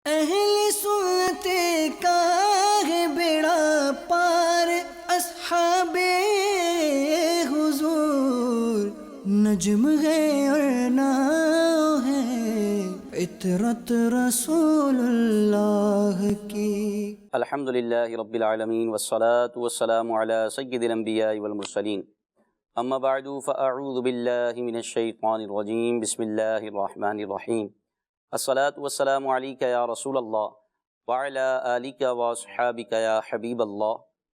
اہل سنت کا ہے بیڑا پار، اصحاب حضور نجم ہے اور ناؤ ہے عطرت رسول اللہ کی۔ الحمدللہ رب العالمین والصلاة والسلام علی سید الانبیاء والمرسلین، اما بعد فاعوذ باللہ من الشیطان الرجیم، بسم اللہ الرحمن الرحیم۔ الصلاة والسلام علیک یا رسول اللہ وعلی آلک واصحابک یا حبیب اللہ،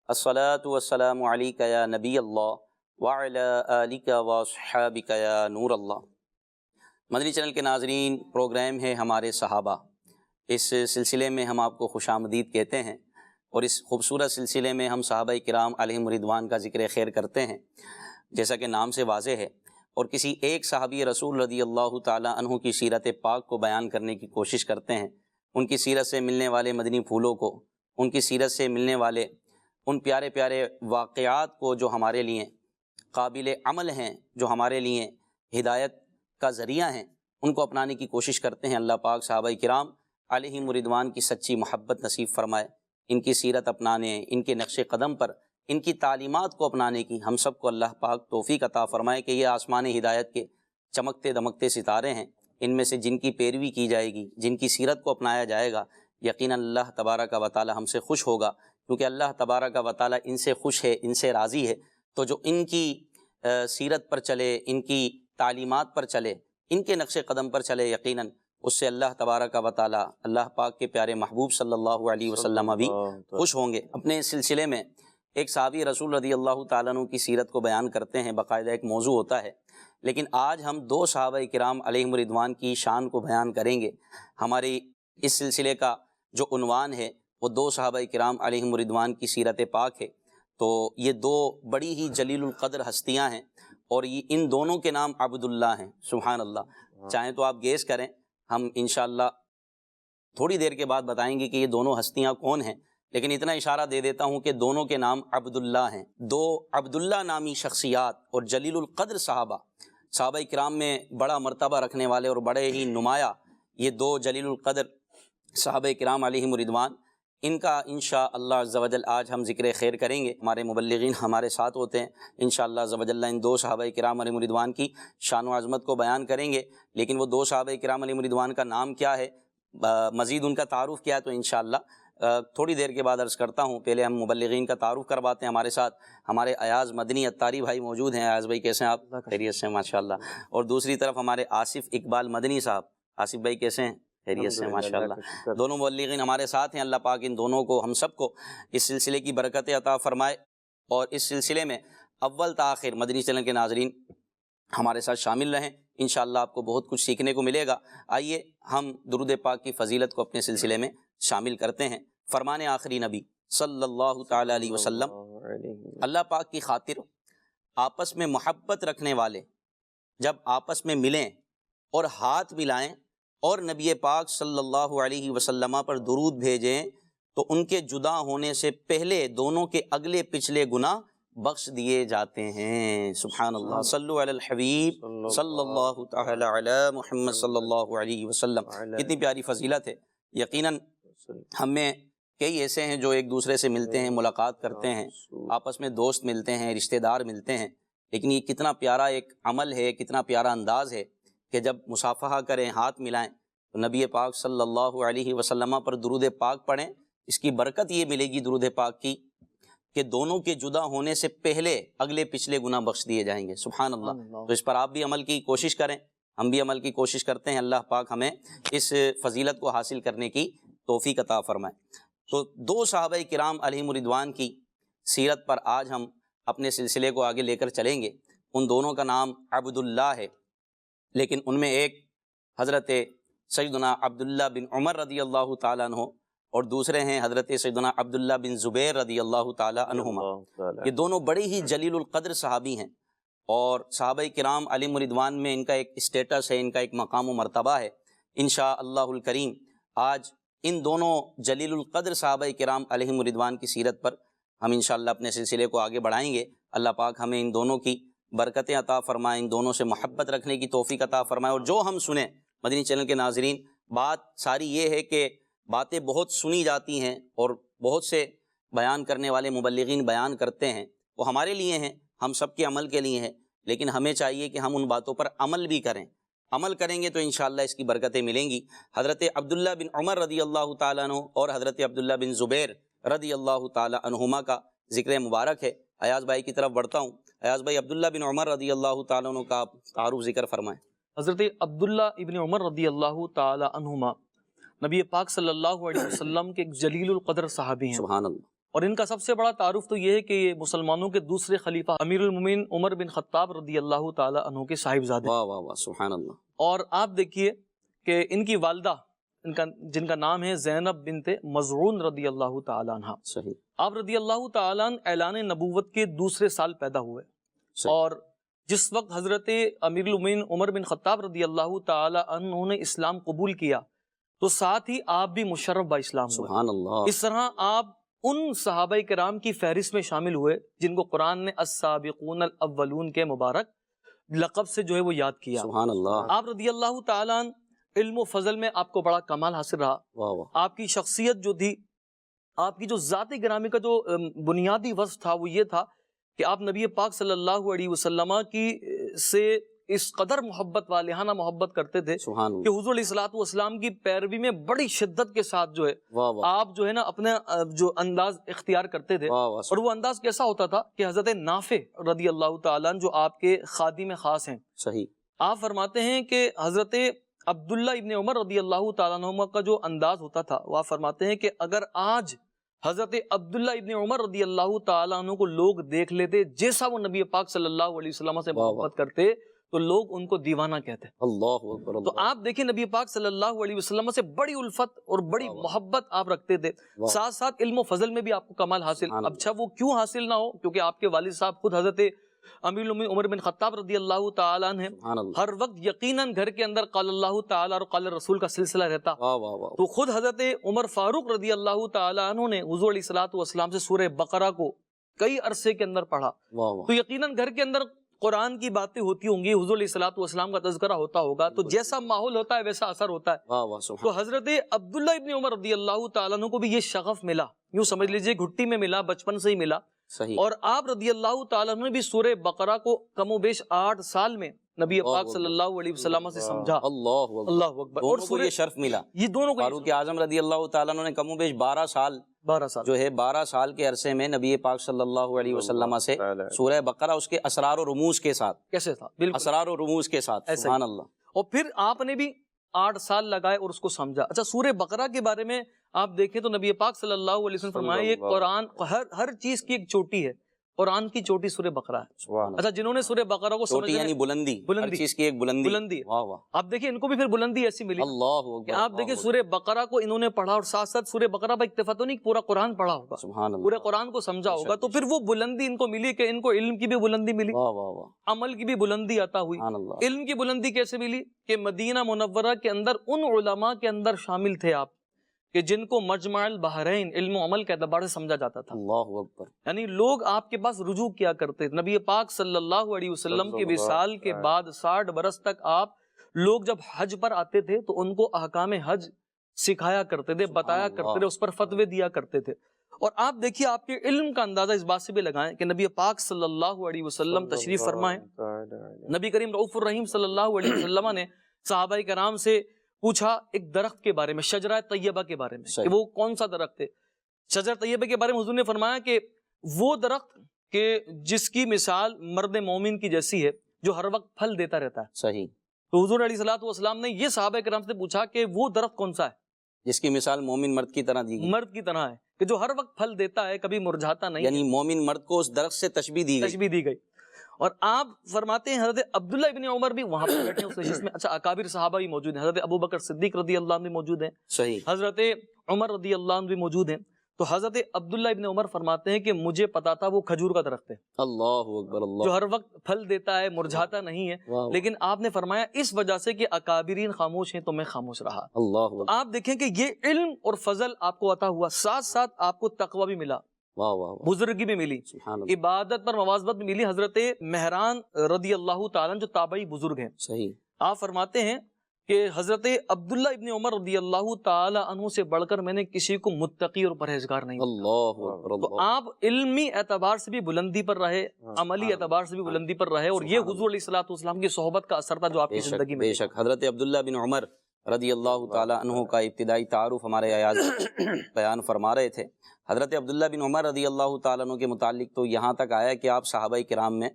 الصلاة والسلام علیک یا نبی اللہ وعلی آلک واصحابک یا نور اللہ۔ مدنی چینل کے ناظرین، پروگرام ہے ہمارے صحابہ۔ اس سلسلے میں ہم آپ کو خوش آمدید کہتے ہیں، اور اس خوبصورت سلسلے میں ہم صحابہ کرام علیہم رضوان کا ذکر خیر کرتے ہیں، جیسا کہ نام سے واضح ہے، اور کسی ایک صحابی رسول رضی اللہ تعالیٰ عنہ کی سیرت پاک کو بیان کرنے کی کوشش کرتے ہیں، ان کی سیرت سے ملنے والے مدنی پھولوں کو، ان کی سیرت سے ملنے والے ان پیارے پیارے واقعات کو جو ہمارے لیے قابل عمل ہیں، جو ہمارے لیے ہدایت کا ذریعہ ہیں، ان کو اپنانے کی کوشش کرتے ہیں۔ اللہ پاک صحابہ کرام علیہم رضوان کی سچی محبت نصیب فرمائے، ان کی سیرت اپنانے، ان کے نقش قدم پر ان کی تعلیمات کو اپنانے کی ہم سب کو اللہ پاک توفیق عطا فرمائے کہ یہ آسمان ہدایت کے چمکتے دمکتے ستارے ہیں، ان میں سے جن کی پیروی کی جائے گی، جن کی سیرت کو اپنایا جائے گا، یقیناً اللہ تبارک و تعالی ہم سے خوش ہوگا، کیونکہ اللہ تبارک و تعالی ان سے خوش ہے، ان سے راضی ہے۔ تو جو ان کی سیرت پر چلے، ان کی تعلیمات پر چلے، ان کے نقش قدم پر چلے، یقیناً اس سے اللہ تبارک و تعالی، اللہ پاک کے پیارے محبوب صلی اللہ علیہ وسلم بھی خوش ہوں گے۔ اپنے اس سلسلے میں ایک صحابی رسول رضی اللہ تعالیٰ عنہ کی سیرت کو بیان کرتے ہیں، باقاعدہ ایک موضوع ہوتا ہے، لیکن آج ہم دو صحابہ کرام علیہم رضوان کی شان کو بیان کریں گے۔ ہماری اس سلسلے کا جو عنوان ہے وہ دو صحابہ کرام علیہم رضوان کی سیرت پاک ہے۔ تو یہ دو بڑی ہی جلیل القدر ہستیاں ہیں، اور یہ ان دونوں کے نام عبداللہ ہیں۔ سبحان اللہ۔ چاہیں تو آپ گیس کریں، ہم انشاءاللہ تھوڑی دیر کے بعد بتائیں گے کہ یہ دونوں ہستیاں کون ہیں، لیکن اتنا اشارہ دے دیتا ہوں کہ دونوں کے نام عبداللہ ہیں۔ دو عبداللہ نامی شخصیات اور جلیل القدر صحابہ کرام میں بڑا مرتبہ رکھنے والے اور بڑے ہی نمایاں یہ دو جلیل القدر صحابہ کرام علیہم رضوان، ان کا انشاءاللہ عز و جل آج ہم ذکر خیر کریں گے۔ ہمارے مبلغین ہمارے ساتھ ہوتے ہیں، انشاءاللہ عز و جل ان دو صحابہ کرام علیہم رضوان کی شان و عظمت کو بیان کریں گے، لیکن وہ دو صحابہ کرام علیہم رضوان کا نام کیا ہے، مزید ان کا تعارف کیا ہے، تو انشاءاللہ تھوڑی دیر کے بعد عرض کرتا ہوں۔ پہلے ہم مبلغین کا تعارف کرواتے ہیں۔ ہمارے ساتھ ہمارے ایاز مدنی اتاری بھائی موجود ہیں۔ ایاز بھائی کیسے ہیں آپ؟ خیریت سے ماشاءاللہ۔ اور دوسری طرف ہمارے آصف اقبال مدنی صاحب، آصف بھائی کیسے ہیں؟ خیریت سے ماشاءاللہ۔ دونوں مبلغین ہمارے ساتھ ہیں۔ اللہ پاک ان دونوں کو، ہم سب کو اس سلسلے کی برکتیں عطا فرمائے، اور اس سلسلے میں اول تا آخر مدنی چینل کے ناظرین ہمارے ساتھ شامل رہیں، انشاءاللہ آپ کو بہت کچھ سیکھنے کو ملے گا۔ آئیے ہم درود پاک کی فضیلت کو اپنے سلسلے میں شامل کرتے ہیں۔ فرمان آخری نبی صلی اللہ تعالی علیہ وسلم، اللہ پاک کی خاطر آپس میں محبت رکھنے والے جب آپس میں ملیں اور ہاتھ ملائیں اور نبی پاک صلی اللہ علیہ وسلم پر درود بھیجیں، تو ان کے جدا ہونے سے پہلے دونوں کے اگلے پچھلے گناہ بخش دیے جاتے ہیں۔ سبحان اللہ۔ صلو علی الحبیب صلی اللہ تعالی علی محمد صلی اللہ علیہ وسلم۔ کتنی پیاری فضیلت ہے۔ یقیناً ہم میں کئی ایسے ہیں جو ایک دوسرے سے ملتے ہیں، ملاقات کرتے ہیں، آپس میں دوست ملتے ہیں، رشتہ دار ملتے ہیں، لیکن یہ کتنا پیارا ایک عمل ہے، کتنا پیارا انداز ہے کہ جب مصافحہ کریں، ہاتھ ملائیں، تو نبی پاک صلی اللہ علیہ وسلم پر درود پاک پڑھیں۔ اس کی برکت یہ ملے گی درود پاک کی کہ دونوں کے جدا ہونے سے پہلے اگلے پچھلے گناہ بخش دیے جائیں گے۔ سبحان اللہ۔ تو اس پر آپ بھی عمل کی کوشش کریں، ہم بھی عمل کی کوشش کرتے ہیں۔ اللہ پاک ہمیں اس فضیلت کو حاصل کرنے کی توفیق عطا فرمائے۔ تو دو صحابہ کرام علیہم رضوان کی سیرت پر آج ہم اپنے سلسلے کو آگے لے کر چلیں گے۔ ان دونوں کا نام عبداللہ ہے، لیکن ان میں ایک حضرت سیدنا عبداللہ بن عمر رضی اللہ تعالیٰ عنہ، اور دوسرے ہیں حضرت سیدنا عبداللہ بن زبیر رضی اللہ تعالیٰ عنہما۔ یہ دونوں بڑی ہی جلیل القدر صحابی ہیں، اور صحابہ کرام علیہم رضوان میں ان کا ایک اسٹیٹس ہے، ان کا ایک مقام و مرتبہ ہے۔ انشاءاللہ الکریم آج ان دونوں جلیل القدر صحابہ کرام علیہم رضوان کی سیرت پر ہم انشاءاللہ اپنے سلسلے کو آگے بڑھائیں گے۔ اللہ پاک ہمیں ان دونوں کی برکتیں عطا فرمائیں، ان دونوں سے محبت رکھنے کی توفیق عطا فرمائے۔ اور جو ہم سنیں مدنی چینل کے ناظرین، بات ساری یہ ہے کہ باتیں بہت سنی جاتی ہیں اور بہت سے بیان کرنے والے مبلغین بیان کرتے ہیں، وہ ہمارے لیے ہیں، ہم سب کے عمل کے لیے ہیں، لیکن ہمیں چاہیے کہ ہم ان باتوں پر عمل بھی کریں۔ عمل کریں گے تو انشاءاللہ اس کی برکتیں ملیں گی۔ حضرت عبداللہ بن عمر رضی اللہ تعالیٰ عنہ اور حضرت عبداللہ بن زبیر رضی اللہ تعالیٰ عنہما کا ذکر مبارک ہے۔ ایاز بھائی کی طرف بڑھتا ہوں۔ ایاز بھائی، عبداللہ بن عمر رضی اللہ تعالیٰ عنہ کا تعارف ذکر فرمائیں۔ حضرت عبداللہ ابن عمر رضی اللہ تعالی عنہما نبی پاک صلی اللہ علیہ وسلم کے ایک جلیل القدر صحابی ہیں، سبحان اللہ۔ اور ان کا سب سے بڑا تعارف تو یہ ہے کہ یہ مسلمانوں کے دوسرے خلیفہ امیر المومنین عمر بن خطاب رضی اللہ تعالی عنہ کے صاحبزادے۔ واہ واہ واہ، سبحان اللہ۔ اور آپ دیکھیے کہ ان کی والدہ جن کا نام ہے زینب بنت مزعون رضی اللہ تعالی عنہ، صحیح۔ آپ رضی اللہ تعالی عنہ اعلان نبوت کے دوسرے سال پیدا ہوئے، صحیح۔ اور جس وقت حضرت امیر المومنین عمر بن خطاب رضی اللہ تعالی عنہ نے اسلام قبول کیا تو ساتھ ہی آپ بھی مشرف با اسلام ہوئے۔ سبحان اللہ۔ اس طرح آپ ان صحابہ کرام کی فہرست میں شامل ہوئے جن کو قرآن نے السابقون الاولون کے مبارک لقب سے جو ہے وہ یاد کیا۔ سبحان اللہ۔ آپ رضی اللہ تعالیٰ عنہ علم و فضل میں آپ کو بڑا کمال حاصل رہا۔ واہ واہ۔ آپ کی شخصیت جو تھی، آپ کی جو ذات گرامی کا جو بنیادی وصف تھا وہ یہ تھا کہ آپ نبی پاک صلی اللہ علیہ وسلم کی سے اس قدر محبت والہانہ محبت کرتے تھے سبحان کہ اللہ۔ حضور علیہ الصلوۃ والسلام کی پیروی میں بڑی شدت کے ساتھ جو ہے واہ واہ آپ جو ہے نا اپنا جو انداز اختیار کرتے تھے۔ واہ واہ۔ اور وہ انداز کیسا ہوتا تھا کہ حضرت نافع رضی اللہ تعالیٰ عنہ جو آپ کے خادم خاص ہیں، صحیح۔ آپ فرماتے ہیں کہ حضرت عبداللہ ابن عمر رضی اللہ تعالیٰ عنہ کا جو انداز ہوتا تھا وہ آپ فرماتے ہیں کہ اگر آج حضرت عبداللہ ابن عمر رضی اللہ تعالیٰ عنہ کو لوگ دیکھ لیتے جیسا وہ نبی پاک صلی اللہ علیہ وسلم سے محبت کرتے تو لوگ ان کو دیوانہ کہتے۔ اللہ اکبر۔ تو آپ دیکھیں نبی پاک صلی اللہ علیہ وسلم سے بڑی الفت اور بڑی محبت آپ رکھتے تھے، ساتھ ساتھ علم و فضل میں بھی آپ کو کمال حاصل۔ اچھا وہ کیوں حاصل نہ ہو؟ کیونکہ آپ کے والد صاحب خود حضرت امیر المومنین عمر بن خطاب رضی اللہ تعالیٰ عنہ ہیں۔ ہر وقت یقیناً گھر کے اندر قال اللہ تعالیٰ اور قال رسول کا سلسلہ رہتا۔ واہ واہ واہ۔ تو خود حضرت عمر فاروق رضی اللہ تعالیٰ عنہ نے حضور علیہ الصلوۃ والسلام سے سورہ بقرہ کو کئی عرصے کے اندر پڑھا، واہ واہ۔ تو یقیناً گھر کے اندر قرآن کی باتیں ہوتی ہوں گی، حضور علیہ الصلوۃ والسلام کا تذکرہ ہوتا ہوگا، تو جیسا ماحول ہوتا ہے ویسا اثر ہوتا ہے۔ واہ واہ سبحان۔ تو حضرت عبداللہ ابن عمر رضی اللہ تعالیٰ عنہ کو بھی یہ شغف ملا، یوں سمجھ لیجئے گھٹی میں ملا، بچپن سے ہی ملا۔ صحیح۔ اور آپ رضی اللہ تعالیٰ عنہ نے بھی سورہ بقرہ کو کم و بیش 8 سال میں نبی پاک صلی اللہ علیہ وسلم سے سمجھا۔ اللہ اکبر۔ اللہ اکبر۔ اور دونوں کو یہ شرف ملا، یہ دونوں کو فاروق اعظم رضی اللہ تعالیٰ عنہ نے کم و بیش 12 سال 12 سال جو ہے 12 سال کے عرصے میں نبی پاک صلی اللہ علیہ وسلم سے سورہ بقرہ اس کے اسرار و رموز کے ساتھ، کیسے تھا؟ بالکل اسرار و رموز کے ساتھ، ایسے سبحان اللہ۔ اور پھر آپ نے بھی 8 سال لگائے اور اس کو سمجھا۔ اچھا سورہ بقرہ کے بارے میں آپ دیکھیں تو نبی پاک صلی اللہ علیہ وسلم فرمایا یہ قرآن ہر چیز کی ایک چوٹی ہے، قرآن کی چوٹی سورہ بقرہ ہے۔ سبحان اللہ۔ اچھا جنہوں نے سورہ بقرہ کو چھوٹی سمجھا یعنی بلندی، ہر چیز کی ایک بلندی۔ واہ واہ۔ آپ دیکھیں ان کو بھی پھر بلندی ایسی ملی اللہ کہ اکبر۔ آپ دیکھیں سورہ بقرہ کو انہوں نے پڑھا اور ساتھ ساتھ سورہ بقرہ پر اکتفا تو نہیں، پورا قرآن پڑھا ہوگا، سبحان اللہ، پورے قرآن کو سمجھا ہوگا، تو پھر وہ بلندی ان کو ملی کہ ان کو علم کی بھی بلندی ملی، واہ واہ واہ، عمل کی بھی بلندی عطا ہوئی۔ سبحان اللہ۔ علم کی بلندی کیسے ملی؟ کہ مدینہ منورہ کے اندر ان علماء کے اندر شامل تھے آپ کہ جن کو مجمع البحرین علم و عمل کے اعتبار سے سمجھا جاتا تھا، اللہ اکبر۔ یعنی لوگ آپ کے پاس رجوع کیا کرتے تھے۔ نبی پاک صلی اللہ علیہ وسلم کے وصال کے بعد 60 برس تک آپ لوگ جب حج پر آتے تھے تو ان کو احکام حج سکھایا کرتے تھے، بتایا کرتے تھے، اس پر فتوے دیا کرتے تھے۔ اور آپ دیکھیے آپ کے علم کا اندازہ اس بات سے بھی لگائیں کہ نبی پاک صلی اللہ علیہ وسلم تشریف فرمائیں، نبی کریم رؤوف الرحیم صلی اللہ علیہ وسلم نے صحابہ کرام سے پوچھا ایک درخت کے بارے میں، شجرہ طیبہ کے بارے میں، کہ وہ کون سا درخت ہے؟ شجرہ طیبہ کے بارے میں حضور نے فرمایا کہ وہ درخت کہ جس کی مثال مرد مومن کی جیسی ہے جو ہر وقت پھل دیتا رہتا ہے۔ صحیح۔ تو حضور علیہ الصلوۃ والسلام نے یہ صحابہ کرام سے پوچھا کہ وہ درخت کون سا ہے جس کی مثال مومن مرد کی طرح دی گئی، مرد کی طرح ہے کہ جو ہر وقت پھل دیتا ہے، کبھی مرجھاتا نہیں، یعنی مومن مرد کو اس درخت سے تشبیہ دی گئی۔ تشبیہ دی گئی۔ اور آپ فرماتے ہیں حضرت عبداللہ ابن عمر بھی وہاں پر بیٹھے ہیں اس مجلس میں۔ اچھا اکابر صحابہ بھی موجود ہیں، حضرت ابو بکر صدیق رضی اللہ عنہ بھی موجود ہیں، صحیح۔ حضرت عمر رضی اللہ عنہ بھی موجود ہیں۔ تو حضرت عبداللہ ابن عمر فرماتے ہیں کہ مجھے پتا تھا وہ کھجور کا درخت ہے اللہ اکبر۔ اللہ، جو ہر وقت پھل دیتا ہے، مرجھاتا نہیں ہے، واہ، لیکن آپ نے فرمایا اس وجہ سے کہ اکابرین خاموش ہیں تو میں خاموش رہا۔ اللہ اکبر۔ آپ دیکھیں کہ یہ علم اور فضل آپ کو عطا ہوا، ساتھ ساتھ آپ کو تقوی بھی ملا، واہ واہ واہ، بزرگی بھی ملی، سبحان اللہ۔ عبادت پر مواظبت بھی ملی۔ حضرت مہران رضی اللہ تعالیٰ جو تابعی بزرگ ہیں، صحیح۔ آپ فرماتے ہیں کہ حضرت عبداللہ ابن عمر رضی اللہ تعالی عنہ سے بڑھ کر میں نے کسی کو متقی اور پرہیزگار نہیں دیکھا۔ اللہ اکبر، تو آپ علمی اعتبار سے بھی بلندی پر رہے، عملی اعتبار سے بھی بلندی پر رہے، اور یہ حضور علیہ الصلوۃ والسلام کی صحبت کا اثر تھا جو آپ کی زندگی میں۔ بے شک حضرت عبداللہ بن عمر رضی اللہ تعالی عنہ کا ابتدائی تعارف ہمارے ایاز بیان فرما رہے تھے۔ حضرت عبداللہ بن عمر رضی اللہ تعالیٰ عنہ کے متعلق تو یہاں تک آیا کہ آپ صحابہ کرام میں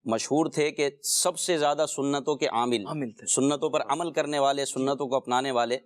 مشہور تھے کہ سب سے زیادہ سنتوں کے عامل تھے، سنتوں پر عمل کرنے والے، سنتوں کو اپنانے والے،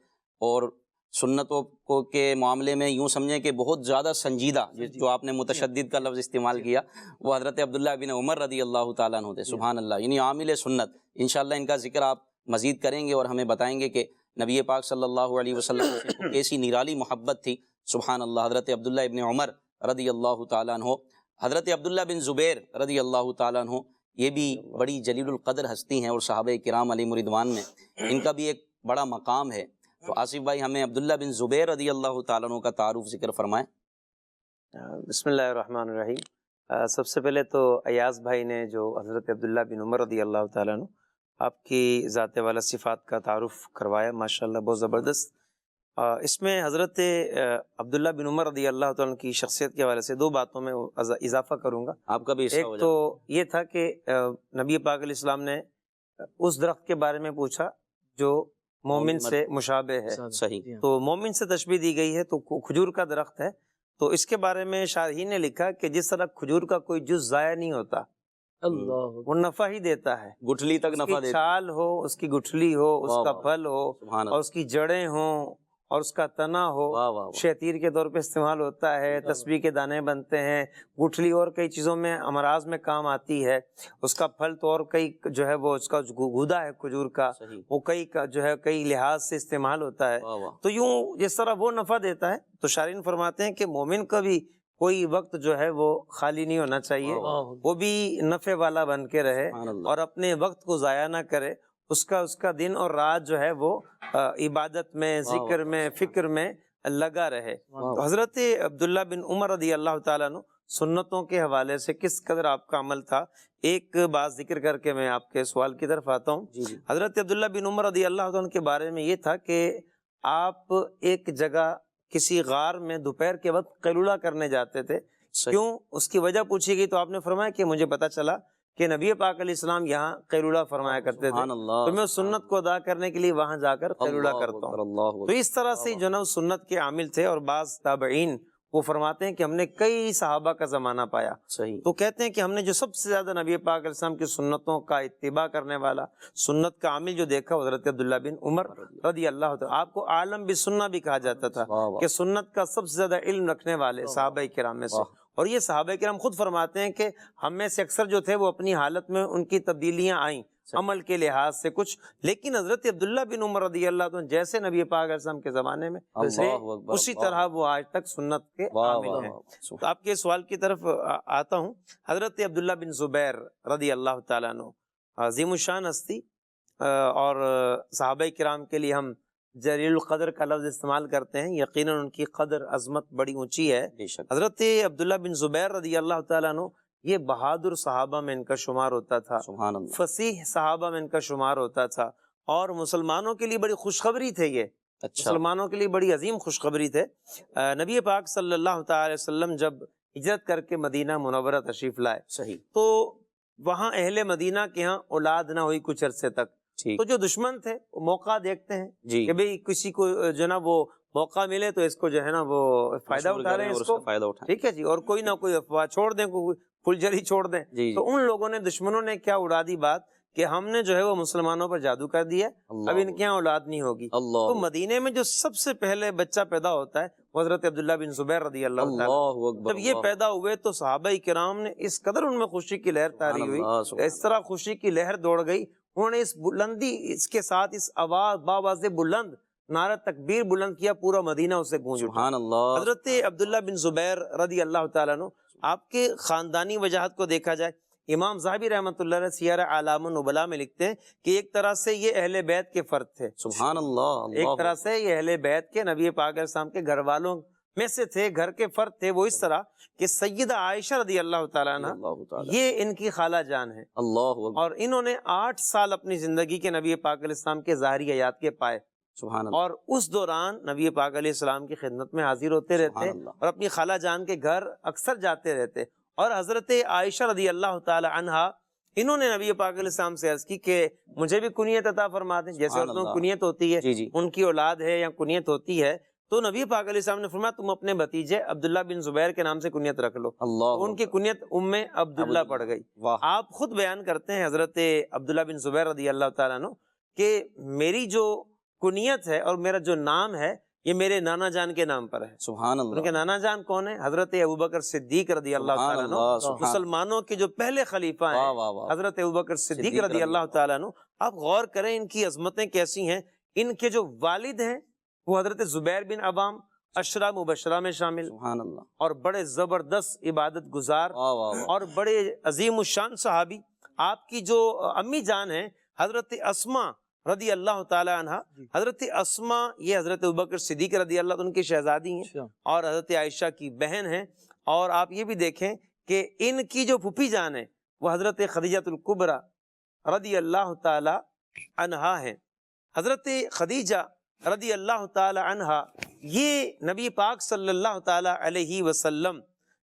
اور سنتوں کو کے معاملے میں یوں سمجھیں کہ بہت زیادہ سنجیدہ، جو آپ نے متشدد کا لفظ استعمال کیا، وہ حضرت عبداللہ بن عمر رضی اللہ تعالیٰ عنہ تھے۔ سبحان اللہ، یعنی عامل سنت۔ انشاءاللہ ان کا ذکر آپ مزید کریں گے اور ہمیں بتائیں گے کہ نبی پاک صلی اللہ علیہ وسلم سے کیسی نرالی محبت تھی۔ سبحان اللہ۔ حضرت عبداللہ ابن عمر رضی اللہ تعالیٰ عنہ، حضرت عبداللہ بن زبیر رضی اللہ تعالیٰ عنہ، یہ بھی بڑی جلیل القدر ہستی ہیں اور صحابہ کرام علیہم الرضوان میں ان کا بھی ایک بڑا مقام ہے۔ تو آصف بھائی ہمیں عبداللہ بن زبیر رضی اللہ تعالیٰ عنہ کا تعارف ذکر فرمائیں۔ بسم اللہ الرحمن الرحیم۔ سب سے پہلے تو ایاز بھائی نے جو حضرت عبداللہ بن عمر رضی اللہ تعالیٰ عنہ آپ کی ذات والا صفات کا تعارف کروایا، ماشاءاللہ بہت زبردست۔ اس میں حضرت عبداللہ بن عمر رضی اللہ تعالیٰ عنہ کی شخصیت کے حوالے سے دو باتوں میں اضافہ کروں گا۔ آپ کا بھی حصہ ایک ہو تو یہ تھا کہ نبی پاک علیہ السلام نے اس درخت کے بارے میں پوچھا جو مومن سے مشابہ ہے، صحیح، تو مومن سے تشبیہ دی گئی ہے، تو کھجور کا درخت ہے۔ تو اس کے بارے میں شارحین نے لکھا کہ جس طرح کھجور کا کوئی جز ضائع نہیں ہوتا، اللہ وہ نفع ہی دیتا ہے، گٹھلی تک نفع اس کی دیتا۔ چھال ہو، اس کی گٹھلی ہو، اس کا پھل ہو، سبحان اور اس کی جڑیں ہوں، اور اس کا تنا ہو، اللہ، شیطیر کے طور پہ استعمال ہوتا ہے، تسبیح کے دانے بنتے ہیں، گٹھلی اور کئی چیزوں میں امراض میں کام آتی ہے، اس کا پھل تو اور کئی جو ہے وہ اس کا گودا ہے کھجور کا، وہ کئی جو ہے کئی لحاظ سے استعمال ہوتا ہے۔ تو یوں جس طرح وہ نفع دیتا ہے، تو شارحین فرماتے ہیں کہ مومن کا بھی کوئی وقت جو ہے وہ خالی نہیں ہونا چاہیے، وہ بھی نفع والا بن کے رہے اور اپنے وقت کو ضائع نہ کرے، اس کا دن اور رات جو ہے وہ عبادت میں، ذکر میں، فکر میں لگا رہے۔ تو حضرت عبداللہ بن عمر رضی اللہ تعالیٰ عنہ سنتوں کے حوالے سے کس قدر آپ کا عمل تھا، ایک بات ذکر کر کے میں آپ کے سوال کی طرف آتا ہوں۔ حضرت عبداللہ بن عمر رضی اللہ تعالیٰ عنہ کے بارے میں یہ تھا کہ آپ ایک جگہ کسی غار میں دوپہر کے وقت قیلولہ کرنے جاتے تھے۔ کیوں؟ اس کی وجہ پوچھی گئی تو آپ نے فرمایا کہ مجھے پتا چلا کہ نبی پاک علیہ السلام یہاں قیلولہ فرمایا کرتے تھے، تو میں اس سنت کو ادا کرنے کے لیے وہاں جا کر قیلولہ کرتا ہوں۔ تو اس طرح سے جو نا سنت کے عامل تھے، اور بعض تابعین وہ فرماتے ہیں کہ ہم نے کئی صحابہ کا زمانہ پایا، تو کہتے ہیں کہ ہم نے جو سب سے زیادہ نبی پاک علیہ السلام کی سنتوں کا اتباع کرنے والا، سنت کا عامل جو دیکھا، حضرت عبداللہ بن عمر رضی اللہ تعالیٰ۔ آپ کو عالم بالسنہ بھی کہا جاتا تھا کہ سنت کا سب سے زیادہ علم رکھنے والے صحابہ کرام میں سے۔ اور یہ صحابہ کرام خود فرماتے ہیں کہ ہم میں سے اکثر جو تھے وہ اپنی حالت میں ان کی تبدیلیاں آئیں عمل کے لحاظ سے کچھ، لیکن حضرت عبداللہ بن عمر رضی اللہ عنہ جیسے نبی پاک علیہ السلام کے زمانے میں اسی طرح وہ آج تک سنت کے عامل ہیں۔ تو آپ کے سوال کی طرف آتا ہوں۔ حضرت عبداللہ بن زبیر رضی اللہ تعالیٰ عنہ عظیم الشان ہستی، اور صحابہ کرام کے لیے ہم جلیل القدر کا لفظ استعمال کرتے ہیں، یقیناً ان کی قدر عظمت بڑی اونچی ہے۔ حضرت عبداللہ بن زبیر رضی اللہ تعالیٰ عنہ یہ بہادر صحابہ میں ان کا شمار ہوتا تھا، فصیح صحابہ میں ان کا شمار ہوتا تھا، اور مسلمانوں کے لیے بڑی خوشخبری تھے، یہ مسلمانوں کے لیے بڑی عظیم خوشخبری تھے۔ نبی پاک صلی اللہ تعالی وسلم جب ہجرت کر کے مدینہ منورہ تشریف لائے تو وہاں اہل مدینہ کے ہاں اولاد نہ ہوئی کچھ عرصے تک، تو جو دشمن تھے وہ موقع دیکھتے ہیں کہ بھئی کسی کو جو نا وہ موقع ملے تو اس کو جو ہے نا وہ فائدہ اٹھا رہے ہیں، اس کو ٹھیک ہے جی، اور کوئی نہ کوئی افواہ چھوڑ دیں، کوئی پھلجھڑی چھوڑ دیں۔ تو ان لوگوں نے، دشمنوں نے کیا اڑا دی بات کہ ہم نے جو ہے وہ مسلمانوں پر جادو کر دیا، اب ان کے یہاں اولاد نہیں ہوگی۔ تو مدینے میں جو سب سے پہلے بچہ پیدا ہوتا ہے وہ حضرت عبداللہ بن زبیر رضی اللہ تعالیٰ۔ جب یہ پیدا ہوئے تو صحابہ کرام نے اس قدر ان میں خوشی کی لہر طاری ہوئی، اس طرح خوشی کی لہر دوڑ گئی، انہوں نے اس بلندی، اس کے ساتھ اس آواز باواز بلند نعرہ تکبیر بلند کیا، پورا مدینہ اسے گونج اٹھا۔ حضرت عبداللہ بن زبیر رضی اللہ تعالیٰ عنہ، آپ کے خاندانی وجاہت کو دیکھا جائے، امام ذہبی رحمۃ اللہ علیہ سیرہ اعلام النبلاء میں لکھتے ہیں کہ ایک طرح سے یہ اہل بیت کے فرد تھے۔ سبحان اللہ، ایک طرح سے یہ اہل بیت کے، نبی پاک علیہ السلام کے گھر والوں میں سے تھے، گھر کے فرد تھے، وہ اس طرح کہ سیدہ عائشہ رضی اللہ تعالیٰ عنہ اللہ تعالی یہ ان کی خالہ جان ہے، اللہ اکبر اور انہوں نے 8 سال اپنی زندگی کے نبی پاک علیہ السلام کے ظاہری حیات کے پائے، سبحان اللہ اور اس دوران نبی پاک علیہ السلام کی خدمت میں حاضر ہوتے رہتے سبحان اللہ اور اپنی خالہ جان کے گھر اکثر جاتے رہتے، اور حضرت عائشہ رضی اللہ تعالی عنہا انہوں نے نبی پاک علیہ السلام سے عرض کی کہ مجھے بھی کنیت عطا فرما دیں، جیسے سبحان عورتوں کو اللہ۔ کنیت ہوتی ہے، جی جی ان کی اولاد ہے یا کنیت ہوتی ہے، تو نبی پاک علیہ السلام نے فرمایا تم اپنے بھتیجے عبداللہ بن زبیر کے نام سے کنیت رکھ لو، اللہ تو ان کی کنیت ام عبداللہ پڑ گئی۔ واہ آپ خود بیان کرتے ہیں حضرت عبداللہ بن زبیر رضی اللہ تعالیٰ عنہ کہ میری جو کنیت ہے اور میرا جو نام ہے یہ میرے نانا جان کے نام پر ہے۔ سبحان ان کے اللہ نانا جان کون ہیں؟ حضرت ابوبکر صدیق رضی اللہ سبحان تعالیٰ عنہ، اللہ سبحان مسلمانوں کے جو پہلے خلیفہ واہ ہیں، واہ واہ حضرت ابوبکر صدیق صدیق رضی اللہ تعالیٰ عنہ۔ آپ غور کریں ان کی عظمتیں کیسی ہیں۔ ان کے جو والد ہیں وہ حضرت زبیر بن عوام عشرہ مبشرہ میں شامل، سبحان اللہ اور بڑے زبردست عبادت گزار واہ واہ واہ اور بڑے عظیم الشان صحابی۔ آپ کی جو امی جان ہیں حضرت اسما رضی اللہ تعالی عنہ، حضرت اسما یہ حضرت ابوبکر صدیق رضی اللہ عنہ ان کی شہزادی ہیں اچھا اور حضرت عائشہ کی بہن ہیں، اور آپ یہ بھی دیکھیں کہ ان کی جو پھوپھی جان ہے وہ حضرت خدیجہ الکبریٰ رضی اللہ تعالی عنہا ہیں۔ حضرت خدیجہ رضی اللہ تعالی عنہا یہ نبی پاک صلی اللہ تعالی علیہ وسلم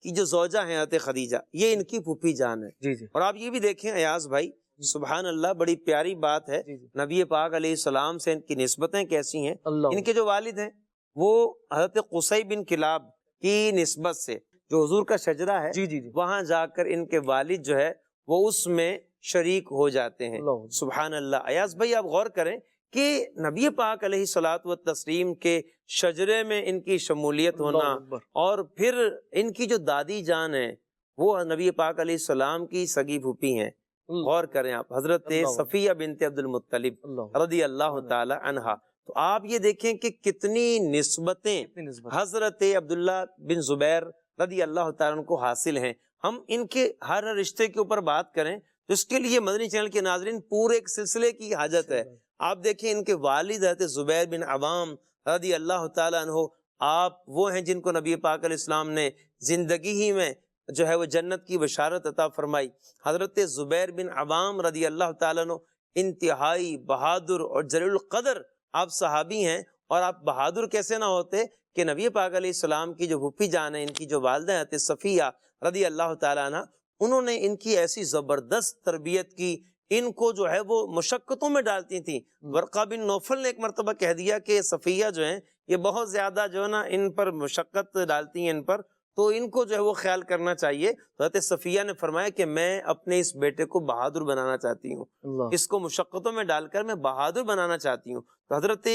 کی جو زوجہ ہیں حضرت خدیجہ، یہ ان کی پھوپھی جان ہے۔ جی جی اور آپ یہ بھی دیکھیں ایاز بھائی، سبحان اللہ، بڑی پیاری بات ہے، جی جی نبی پاک علیہ السلام سے ان کی نسبتیں کیسی ہیں۔ اللہ ان کے جو والد ہیں وہ حضرت قصی بن کلاب کی نسبت سے جو حضور کا شجرہ ہے جی جی جی وہاں جا کر ان کے والد جو ہے وہ اس میں شریک ہو جاتے ہیں۔ اللہ سبحان اللہ۔ ایاز بھائی آپ غور کریں کہ نبی پاک علیہ الصلوۃ والتسلیم کے شجرے میں ان کی شمولیت ہونا، اللہ اکبر۔ اور پھر ان کی جو دادی جان ہے وہ نبی پاک علیہ السلام کی سگی پھوپھی ہیں۔ غور کریں آپ، حضرت اللہ صفیہ بنت عبد المطلب اللہ رضی اللہ تعالی عنہا۔ تو آپ یہ دیکھیں کہ کتنی نسبتیں کتنی نسبت حضرت عبداللہ بن زبیر رضی اللہ تعالیٰ عنہ کو حاصل ہیں۔ ہم ان کے ہر رشتے کے اوپر بات کریں تو اس کے لیے مدنی چینل کے ناظرین پورے ایک سلسلے کی حاجت ہے۔ آپ دیکھیں ان کے والد حضرت زبیر بن عوام رضی اللہ تعالیٰ عنہ، آپ وہ ہیں جن کو نبی پاک علیہ السلام نے زندگی ہی میں جو ہے وہ جنت کی بشارت عطا فرمائی۔ حضرت زبیر بن عوام رضی اللہ تعالیٰ عنہ انتہائی بہادر اور جلیل القدر آپ صحابی ہیں، اور آپ بہادر کیسے نہ ہوتے کہ نبی پاک علیہ السلام کی جو پھوپھی جان ہے، ان کی جو والدہ حضرت صفیہ رضی اللہ تعالیٰ عنہ، انہوں نے ان کی ایسی زبردست تربیت کی، ان کو جو ہے وہ مشقتوں میں ڈالتی تھیں۔ ورقہ بن نوفل نے ایک مرتبہ کہہ دیا کہ صفیہ جو ہیں یہ بہت زیادہ جو ہے نا ان پر مشقت ڈالتی ہیں ان پر، تو ان کو جو ہے وہ خیال کرنا چاہیے۔ تو حضرت صفیہ نے فرمایا کہ میں اپنے اس بیٹے کو بہادر بنانا چاہتی ہوں، اللہ اس کو مشقتوں میں ڈال کر میں بہادر بنانا چاہتی ہوں۔ تو حضرت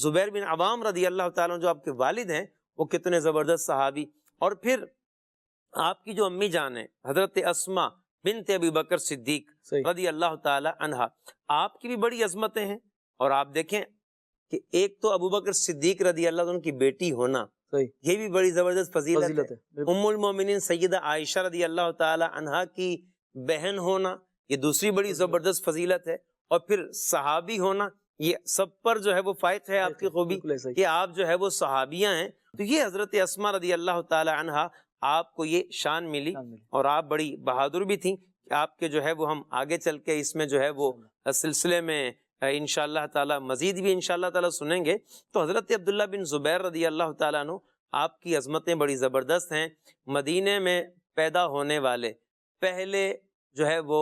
زبیر بن عوام رضی اللہ تعالیٰ جو آپ کے والد ہیں وہ کتنے زبردست صحابی، اور پھر آپ کی جو امی جان ہے حضرت اسما بنت ابی بکر صدیق صحیح رضی اللہ تعالی عنہا، آپ کی بھی بڑی عظمتیں ہیں۔ اور آپ دیکھیں کہ ایک تو ابو بکر صدیق رضی اللہ عنہ کی بیٹی ہونا، صحیح یہ بھی بڑی زبردست فضیلت فضیلت ہے۔ ہے ام المومنین سیدہ عائشہ رضی اللہ تعالی عنہا کی بہن ہونا، یہ دوسری بڑی زبردست فضیلت ہے۔ اور پھر صحابی ہونا، یہ سب پر جو ہے وہ فائق ہے آپ کی خوبی بالکل ایسا ہی۔ کہ آپ جو ہے وہ صحابیہ ہیں۔ تو یہ حضرت اسما رضی اللہ تعالی عنہا آپ کو یہ شان ملی، اور آپ بڑی بہادر بھی تھیں کہ آپ کے جو ہے وہ ہم آگے چل کے اس میں جو ہے وہ سلسلے میں انشاءاللہ تعالی مزید بھی انشاءاللہ تعالی سنیں گے۔ تو حضرت عبداللہ بن زبیر رضی اللہ تعالیٰ عنہ، آپ کی عظمتیں بڑی زبردست ہیں۔ مدینے میں پیدا ہونے والے پہلے جو ہے وہ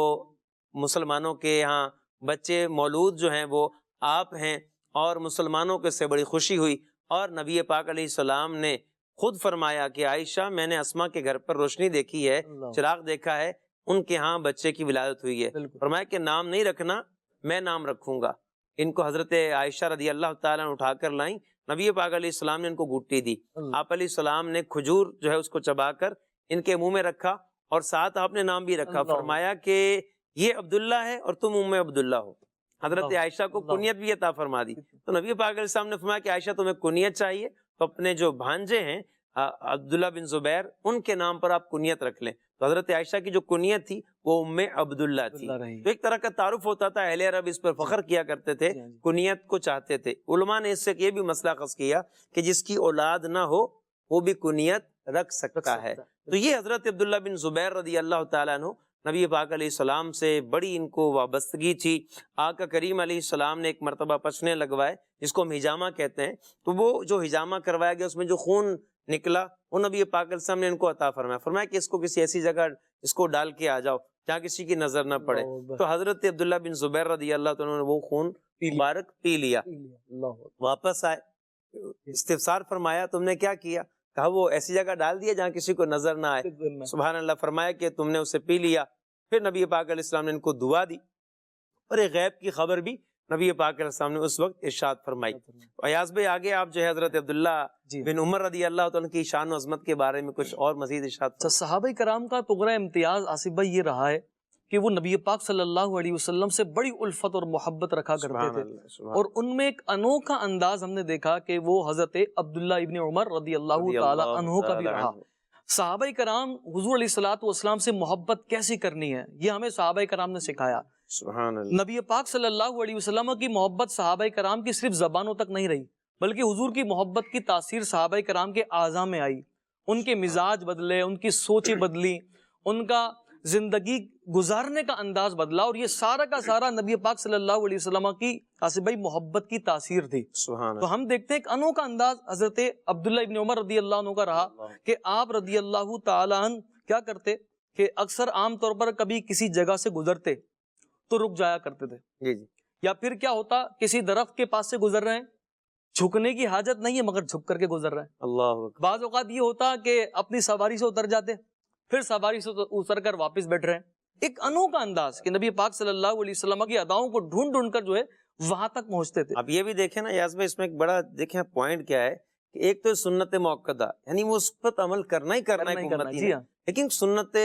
مسلمانوں کے یہاں بچے مولود جو ہیں وہ آپ ہیں، اور مسلمانوں کے سے بڑی خوشی ہوئی، اور نبی پاک علیہ السلام نے خود فرمایا کہ عائشہ میں نے اسما کے گھر پر روشنی دیکھی ہے، چراغ دیکھا ہے، ان کے ہاں بچے کی ولادت ہوئی ہے۔ فرمایا کہ نام نہیں رکھنا، میں نام رکھوں گا۔ ان کو حضرت عائشہ رضی اللہ تعالیٰ عنہ اٹھا کر لائیں، نبی پاک علیہ السلام نے ان کو گھٹی دی، آپ علیہ السلام نے کھجور جو ہے اس کو چبا کر ان کے منہ میں رکھا، اور ساتھ آپ نے نام بھی رکھا، فرمایا کہ یہ عبداللہ ہے اور تم ام عبداللہ ہو۔ حضرت عائشہ کو کنیت بھی عطا فرما دی۔ تو نبی پاک علیہ السلام نے فرمایا کہ عائشہ تمہیں کنیت چاہیے تو اپنے جو بھانجے ہیں عبداللہ بن زبیر ان کے نام پر آپ کنیت رکھ لیں۔ تو حضرت عائشہ کی جو کنیت تھی وہ ام عبداللہ تھی. تو ایک طرح کا تعارف ہوتا تھا، اہل عرب اس پر فخر کیا کرتے تھے، کنیت کو چاہتے تھے. علماء نے اس سے یہ بھی مسئلہ اخذ کیا کہ جس کی اولاد نہ ہو وہ بھی کنیت رکھ سکتا ہے. تو یہ حضرت عبداللہ بن زبیر رضی اللہ تعالیٰ عنہ، نبی پاک علیہ السلام سے بڑی ان کو وابستگی تھی. آقا کریم علیہ السلام نے ایک مرتبہ پچھنے لگوائے جس کو ہم حجامہ کہتے ہیں، تو وہ جو حجامہ کروایا گیا اس میں جو خون نکلا وہ نبی پاک علیہ السلام نے ان کو عطا فرمایا کہ اس کو کسی ایسی جگہ اس کو ڈال کے آ جاؤ جہاں کسی کی نظر نہ پڑے. تو حضرت عبداللہ بن زبیر رضی اللہ عنہ نے وہ خون مبارک پی لیا. واپس آئے، استفسار فرمایا تم نے کیا کیا؟ کہا وہ ایسی جگہ ڈال دیا جہاں کسی کو نظر نہ آئے. سبحان اللہ. فرمایا کہ تم نے اسے پی لیا. پھر نبی پاک علیہ السلام نے ان کو دعا دی اور ایک غیب کی خبر بھی نبی پاک علیہ السلام نے اس وقت ارشاد فرمائی. ایاز بھائی آگے آپ جو ہے حضرت عبداللہ بن عمر رضی اللہ تعالیٰ کی شان و عظمت کے بارے میں کچھ اور مزید ارشاد. صحابہ کرام کا تغرہ امتیاز آصف بھائی یہ رہا ہے کہ وہ نبی پاک صلی اللہ علیہ وسلم سے بڑی الفت اور محبت رکھا کرتے تھے، اور ان میں ایک انوکھا انداز ہم نے دیکھا کہ وہ حضرت عبداللہ ابن عمر رضی اللہ تعالی عنہ کا بھی رہا. صحابہ کرام حضور علیہ الصلوۃ والسلام سے محبت کیسی کرنی ہے یہ ہمیں صحابہ کرام نے سکھایا. سبحان اللہ. نبی پاک صلی اللہ علیہ وسلم کی محبت صحابہ کرام کی صرف زبانوں تک نہیں رہی، بلکہ حضور کی محبت کی تاثیر صحابہ کرام کے اعضاء میں آئی. ان کے مزاج بدلے، ان کی سوچیں بدلی، ان کا زندگی گزارنے کا انداز بدلا، اور یہ سارا کا سارا نبی پاک صلی اللہ علیہ وسلم کی آصف بھائی محبت کی تاثیر تھی. تو ہم دیکھتے ہیں ایک انوکھا انداز حضرت عبداللہ ابن عمر رضی اللہ عنہ کا رہا کہ آپ رضی اللہ تعالی عنہ کیا کرتے کہ اکثر عام طور پر کبھی کسی جگہ سے گزرتے تو رک جایا کرتے تھے، یا پھر کیا ہوتا کسی درخت کے پاس سے گزر رہے ہیں، جھکنے کی حاجت نہیں ہے مگر جھک کر کے گزر رہے ہیں. اللہ. بعض اوقات یہ ہوتا کہ اپنی سواری سے اتر جاتے، پھر سواری سے اتر کر واپس بیٹھ رہے ہیں. ایک انوکھا انداز کہ نبی پاک صلی اللہ علیہ وسلم کی اداؤں کو ڈھونڈ ڈھونڈ کر جو ہے وہاں تک پہنچتے تھے. اب یہ بھی دیکھیں نا یاز بھائی، اس میں ایک بڑا دیکھیں پوائنٹ کیا ہے کہ ایک تو سنت موقدہ، یعنی وہ اس پر عمل کرنا ہی کرنا ہے امتی نے، لیکن سنت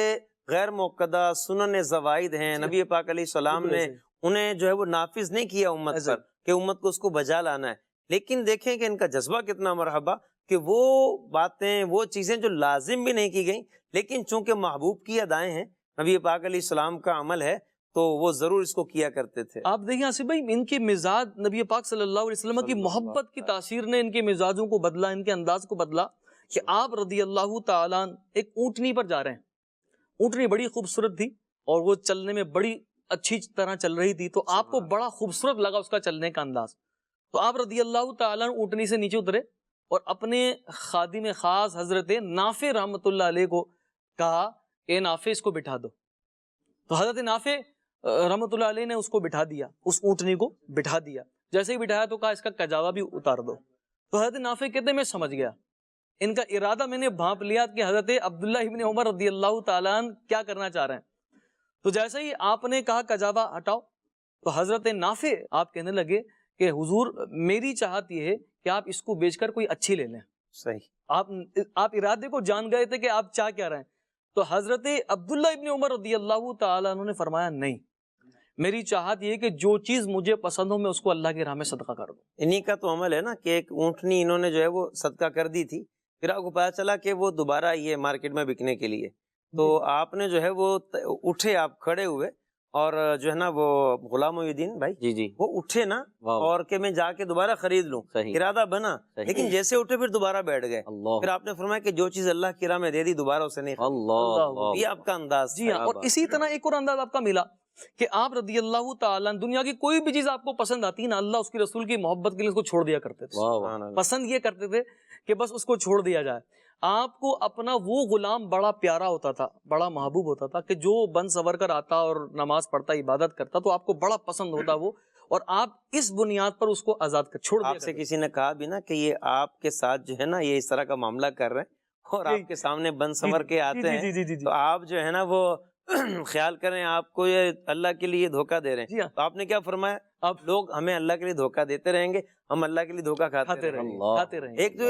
غیر موقدہ، سنن زوائد ہیں، نبی پاک علیہ السلام نے انہیں جو ہے وہ نافذ نہیں کیا امت پر کہ امت کو اس کو بجا لانا ہے. لیکن دیکھیں کہ ان کا جذبہ کتنا مرحبا کہ وہ باتیں، وہ چیزیں جو لازم بھی نہیں کی گئیں لیکن چونکہ محبوب کی ادائیں ہیں، نبی پاک علیہ السلام کا عمل ہے، تو وہ ضرور اس کو کیا کرتے تھے. آپ دیکھیں آصف بھائی، ان کے مزاج نبی پاک صلی اللہ علیہ وسلم کی محبت کی تاثیر نے ان کے مزاجوں کو بدلا، ان کے انداز کو بدلا کہ آپ رضی اللہ تعالیٰ ایک اونٹنی پر جا رہے ہیں. اونٹنی بڑی خوبصورت تھی اور وہ چلنے میں بڑی اچھی طرح چل رہی تھی، تو آپ کو بڑا خوبصورت لگا اس کا چلنے کا انداز. تو آپ رضی اللہ تعالیٰ اونٹنی سے نیچے اترے اور اپنے خادم خاص حضرت نافع رحمۃ اللہ علیہ کو کہا کہ نافع اس کو بٹھا دو. تو حضرت نافع رحمۃ اللہ علیہ نے اس کو بٹھا دیا، اس اونٹنی کو بٹھا دیا. جیسے ہی بٹھایا تو کہا اس کا کجاوا بھی اتار دو. تو حضرت نافع کہتے میں سمجھ گیا، ان کا ارادہ میں نے بھانپ لیا کہ حضرت عبداللہ ابن عمر رضی اللہ تعالیٰ عنہ کیا کرنا چاہ رہے ہیں. تو جیسے ہی آپ نے کہا کجاوا ہٹاؤ، تو حضرت نافع آپ کہنے لگے کہ حضور میری چاہت یہ ہے کہ آپ اس کو بیچ کر کوئی اچھی لے لیں. صحیح. آپ ارادے کو جان گئے تھے کہ آپ چاہ کیا رہے ہیں. تو حضرت عبداللہ ابن عمر رضی اللہ تعالیٰ عنہ نے فرمایا نہیں، میری چاہت یہ ہے کہ جو چیز مجھے پسند ہو میں اس کو اللہ کی راہ میں صدقہ کر دوں. انہی کا تو عمل ہے نا کہ ایک اونٹنی انہوں نے جو ہے وہ صدقہ کر دی تھی، پھر آپ کو پتا چلا کہ وہ دوبارہ آئی ہے مارکیٹ میں بکنے کے لیے، تو آپ نے جو ہے وہ اٹھے، آپ کھڑے ہوئے اور جو ہے نا وہ غلام محی الدین بھائی جی وہ اٹھے نا اور کہ میں جا کے دوبارہ خرید لوں، ارادہ بنا، لیکن جیسے اٹھے پھر دوبارہ بیٹھ گئے. پھر آپ نے فرمایا کہ جو چیز اللہ کی راہ میں دے دی دوبارہ اسے نہیں. اللہ، یہ آپ کا انداز. جی ہاں. اور اسی طرح ایک اور انداز آپ کا ملا کہ آپ رضی اللہ تعالیٰ دنیا کی کوئی بھی چیز آپ کو پسند آتی ہے نا، اللہ اس کی رسول کی محبت کے لیے اس کو چھوڑ دیا کرتے تھے. پسند یہ کرتے تھے کہ بس اس کو چھوڑ دیا جائے. آپ کو اپنا وہ غلام بڑا پیارا ہوتا تھا، بڑا محبوب ہوتا تھا کہ جو بن سور کر آتا اور نماز پڑھتا، عبادت کرتا، تو آپ کو بڑا پسند ہوتا وہ، اور آپ اس بنیاد پر اس کو آزاد کر چھوڑ دیا. آپ سے کسی نے کہا بھی نا کہ یہ آپ کے ساتھ جو ہے نا یہ اس طرح کا معاملہ کر رہے ہیں اور آپ کے سامنے بن سور کے آتے ہیں، تو آپ جو ہے نا وہ خیال کریں آپ کو یہ اللہ کے لیے دھوکہ دے رہے ہیں. تو آپ نے کیا فرمایا؟ اب لوگ ہمیں اللہ کے لیے دھوکہ دیتے رہیں گے، ہم اللہ کے لیے دھوکہ کھاتے رہیں گے. ایک جو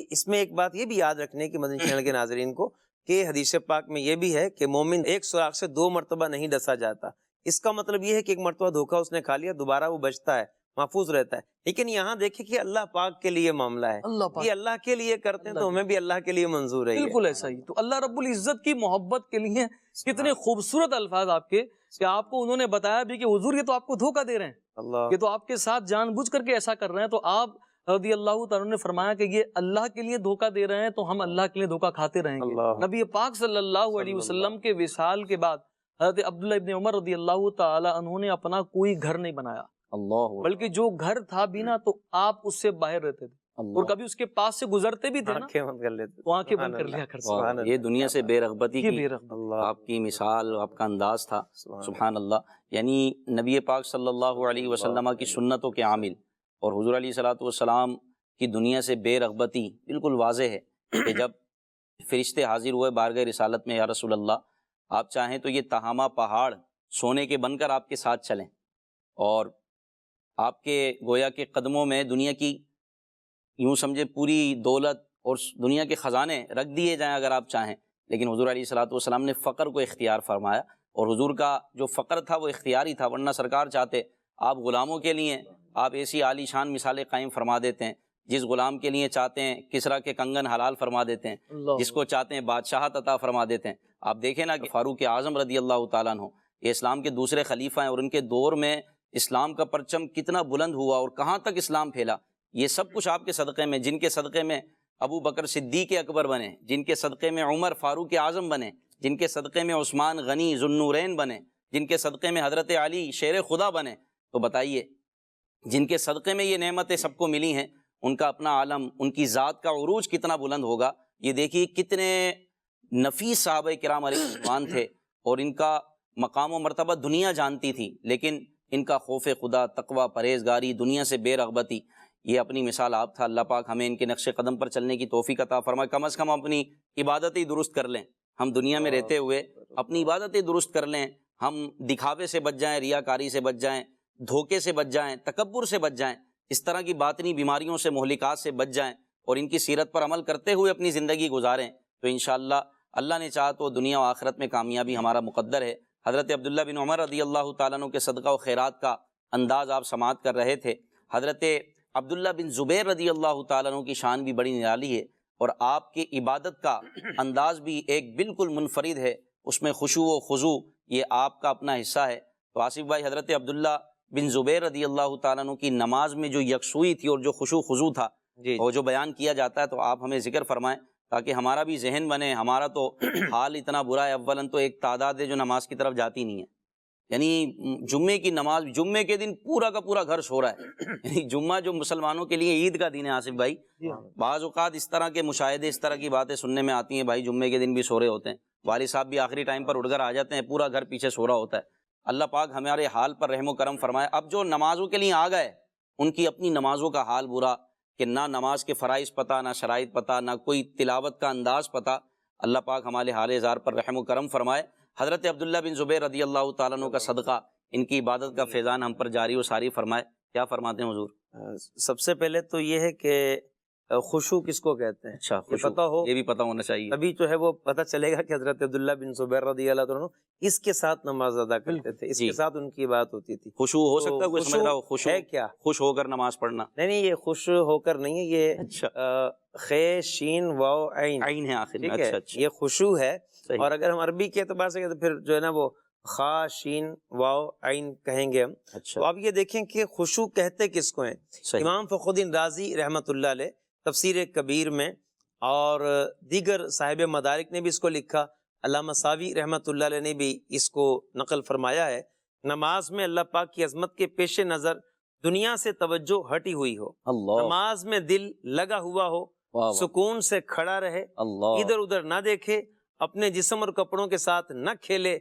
اس میں ایک بات یہ بھی یاد رکھنے کی مدنی چینل کے ناظرین کو کہ حدیث پاک میں یہ بھی ہے کہ مومن ایک سوراخ سے 2 مرتبہ نہیں ڈسا جاتا. اس کا مطلب یہ ہے کہ ایک مرتبہ دھوکہ اس نے کھا لیا، دوبارہ وہ بچتا ہے، محفوظ رہتا ہے. لیکن یہاں دیکھیں کہ اللہ پاک کے لیے معاملہ ہے, اللہ پاک یہ اللہ کے لیے کرتے ہیں تو ہمیں بھی اللہ کے لیے منظور ہے. بالکل ایسا ہی. تو اللہ رب العزت کی محبت کے لیے کتنے خوبصورت الفاظ آپ کے, کہ آپ کو انہوں نے بتایا بھی کہ حضور یہ تو آپ کو دھوکہ دے رہے ہیں, اللہ یہ تو آپ کے ساتھ جان بوجھ کر کے ایسا کر رہے ہیں. تو آپ رضی اللہ تعالیٰ نے فرمایا کہ یہ اللہ کے لیے دھوکہ دے رہے ہیں تو ہم اللہ کے لیے دھوکہ کھاتے رہیں گے. اللہ نبی پاک صلی اللہ علیہ وسلم کے وصال کے بعد حضرت عبداللہ ابن عمر رضی اللہ تعالیٰ عنہ نے اپنا کوئی گھر نہیں بنایا, اللہ بلکہ جو گھر تھا بھی نا تو آپ اس سے باہر رہتے تھے, اور کبھی اس کے پاس سے گزرتے بھی تھے نا آنکھیں بند کر لیتے. تو آنکھیں بند کر لیا کرتے. واہ، یہ دنیا سے بے رغبتی یہ کی بے رغبت. اللہ آپ کی مثال، آپ کا انداز تھا. سبحان اللہ. یعنی نبی پاک صلی اللہ علیہ وسلم کی سنتوں کے عامل اور حضور علیہ الصلوۃ والسلام کی دنیا سے بے رغبتی بالکل واضح ہے کہ جب فرشتے حاضر ہوئے بارگاہ رسالت میں، یا رسول اللہ آپ چاہیں تو یہ تہامہ پہاڑ سونے کے بن کر آپ کے ساتھ چلیں اور آپ کے گویا کے قدموں میں دنیا کی یوں سمجھے پوری دولت اور دنیا کے خزانے رکھ دیے جائیں اگر آپ چاہیں. لیکن حضور علیہ الصلوۃ والسلام نے فقر کو اختیار فرمایا، اور حضور کا جو فقر تھا وہ اختیاری تھا، ورنہ سرکار چاہتے آپ غلاموں کے لیے آپ ایسی عالی شان مثالیں قائم فرما دیتے ہیں. جس غلام کے لیے چاہتے ہیں کسرا کے کنگن حلال فرما دیتے ہیں، جس کو چاہتے ہیں بادشاہت عطا فرما دیتے ہیں. آپ دیکھیں نا کہ فاروق اعظم رضی اللہ تعالیٰ عنہ یہ اسلام کے دوسرے خلیفہ ہیں، اور ان کے دور میں اسلام کا پرچم کتنا بلند ہوا اور کہاں تک اسلام پھیلا. یہ سب کچھ آپ کے صدقے میں، جن کے صدقے میں ابو بکر صدیق اکبر بنے، جن کے صدقے میں عمر فاروق اعظم بنے، جن کے صدقے میں عثمان غنی ذو النورین بنے، جن کے صدقے میں حضرت علی شیر خدا بنے. تو بتائیے جن کے صدقے میں یہ نعمتیں سب کو ملی ہیں، ان کا اپنا عالم، ان کی ذات کا عروج کتنا بلند ہوگا. یہ دیکھیے کتنے نفیس صحابہ کرام علیہ الرضوان تھے، اور ان کا مقام و مرتبہ دنیا جانتی تھی، لیکن ان کا خوف خدا، تقوی، پرہیزگاری، دنیا سے بے رغبتی، یہ اپنی مثال آپ تھا. اللہ پاک ہمیں ان کے نقش قدم پر چلنے کی توفیق عطا فرمائے. کم از کم اپنی عبادتیں درست کر لیں. ہم دنیا میں رہتے ہوئے اپنی عبادتیں درست کر لیں. ہم دکھاوے سے بچ جائیں، ریاکاری سے بچ جائیں، دھوکے سے بچ جائیں، تکبر سے بچ جائیں، اس طرح کی باطنی بیماریوں سے، مہلکات سے بچ جائیں، اور ان کی سیرت پر عمل کرتے ہوئے اپنی زندگی گزاریں. تو انشاءاللہ اللہ نے چاہا تو دنیا و آخرت میں کامیابی ہمارا مقدر ہے. حضرت عبداللہ بن عمر رضی اللہ تعالیٰ عنہ کے صدقہ و خیرات کا انداز آپ سماعت کر رہے تھے. حضرت عبداللہ بن زبیر رضی اللہ تعالیٰ عنہ کی شان بھی بڑی نرالی ہے، اور آپ کی عبادت کا انداز بھی ایک بالکل منفرد ہے. اس میں خشوع و خضوع یہ آپ کا اپنا حصہ ہے. تو آصف بھائی، حضرت عبداللہ بن زبیر رضی اللہ تعالیٰ عنہ کی نماز میں جو یکسوئی تھی اور جو خشوع خضوع تھا، اور جو بیان کیا جاتا ہے، تو آپ ہمیں ذکر فرمائیں تاکہ ہمارا بھی ذہن بنے. ہمارا تو حال اتنا برا ہے، اولاً تو ایک تعداد ہے جو نماز کی طرف جاتی نہیں ہے. یعنی جمعے کی نماز، جمعے کے دن پورا کا پورا گھر سو رہا ہے. یعنی جمعہ جو مسلمانوں کے لیے عید کا دن ہے آصف بھائی، بعض اوقات اس طرح کے مشاہدے، اس طرح کی باتیں سننے میں آتی ہیں، بھائی جمعے کے دن بھی سو رہے ہوتے ہیں، والد صاحب بھی آخری ٹائم پر اٹھ کر آ جاتے ہیں، پورا گھر پیچھے سو رہا ہوتا ہے. اللہ پاک ہمارے حال پر رحم و کرم فرمائے. اب جو نمازوں کے لیے آ گئے، ان کی اپنی نمازوں کا حال برا، کہ نہ نماز کے فرائض پتہ، نہ شرائط پتہ، نہ کوئی تلاوت کا انداز پتہ. اللہ پاک ہمارے حال ہزار پر رحم و کرم فرمائے. حضرت عبداللہ بن زبیر رضی اللہ تعالیٰ عنہ کا صدقہ، ان کی عبادت کا فیضان ہم پر جاری و ساری فرمائے. کیا فرماتے ہیں حضور؟ سب سے پہلے تو یہ ہے کہ خشوع کس کو کہتے ہیں، اچھا، یہ پتہ ہو، یہ بھی پتہ ہونا چاہیے. تبھی جو ہے وہ پتہ چلے گا کہ حضرت عبداللہ بن زبیر رضی اللہ عنہ اس کے ساتھ نماز ادا کرتے تھے، اس کے ساتھ ان کی بات ہوتی تھی. خشوع ہو سکتا ہے کوئی سمجھ رہا ہو؟ خشوع ہے کیا؟ خوش ہو کر نماز پڑھنا؟ نہیں، یہ خوش ہو کر نہیں ہے، یہ اچھا، خے شین واو عین، عین ہے آخر میں. ٹھیک ہے، اچھا اچھا، یہ خشوع ہے. صحیح. اور اگر ہم عربی کے اعتبار سے تو پھر جو ہے نا وہ خا شین واو عین کہیں گے ہم. اچھا، تو آپ یہ دیکھیں کہ خشوع کہتے کس کو ہیں. صحیح. امام فخر الدین رازی رحمۃ اللہ علیہ تفسیر کبیر میں، اور دیگر صاحب مدارک نے بھی اس کو لکھا، علامہ ساوی رحمۃ اللہ علیہ نے بھی اس کو نقل فرمایا ہے. نماز میں اللہ پاک کی عظمت کے پیش نظر دنیا سے توجہ ہٹی ہوئی ہو، اللہ، نماز میں دل لگا ہوا ہو، واہ واہ، سکون سے کھڑا رہے، اللہ، ادھر ادھر نہ دیکھے، اپنے جسم اور کپڑوں کے ساتھ نہ کھیلے،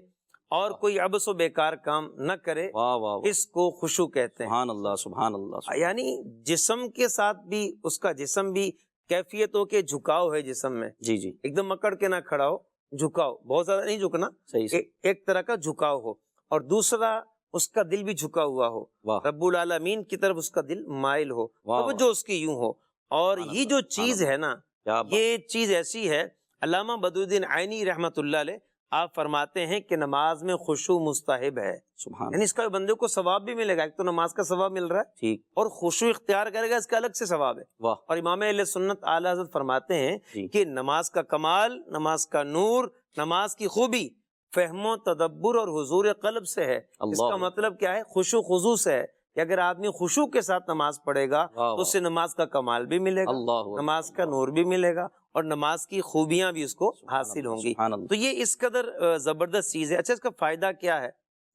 اور کوئی عبث و بیکار کام نہ کرے، واہ واہ واہ، اس کو خشوع کہتے ہیں. سبحان اللہ، سبحان اللہ، سبحان یعنی جسم کے ساتھ بھی، اس کا جسم بھی کیفیت ہو کہ جھکاؤ ہے جسم میں، جی جی، ایک دم اکڑ کے نہ کھڑا ہو، جھکاؤ، بہت زیادہ نہیں جھکنا، صحیح صحیح، ایک طرح کا جھکاؤ ہو. اور دوسرا اس کا دل بھی جھکا ہوا ہو، واہ، رب العالمین کی طرف اس کا دل مائل ہو، واہ، توجہ اس کی یوں ہو. اور یہ جو چیز ہے نا، کیا بات، یہ چیز ایسی ہے، علامہ بدر الدین عینی رحمۃ اللہ علیہ آپ فرماتے ہیں کہ نماز میں خشوع مستحب ہے، سبحان یعنی اس کا بندے کو ثواب بھی ملے گا، ایک تو نماز کا ثواب مل رہا ہے ٹھیک، اور خشوع اختیار کرے گا اس کا الگ سے ثواب ہے۔ واہ اور امام اہل سنت اعلی حضرت فرماتے ہیں جی کہ نماز کا کمال، نماز کا نور، نماز کی خوبی فہم و تدبر اور حضور قلب سے ہے۔ اس کا اللہ مطلب کیا ہے؟ خشوع خضوع سے ہے کہ اگر آدمی خشوع کے ساتھ نماز پڑھے گا واہ تو اس سے نماز کا کمال بھی ملے گا، اللہ نماز کا نور بھی ملے گا اور نماز کی خوبیاں بھی اس کو حاصل ہوں گی۔ سبحان اللہ، تو یہ اس قدر زبردست چیز ہے۔ اچھا، اس کا فائدہ کیا ہے؟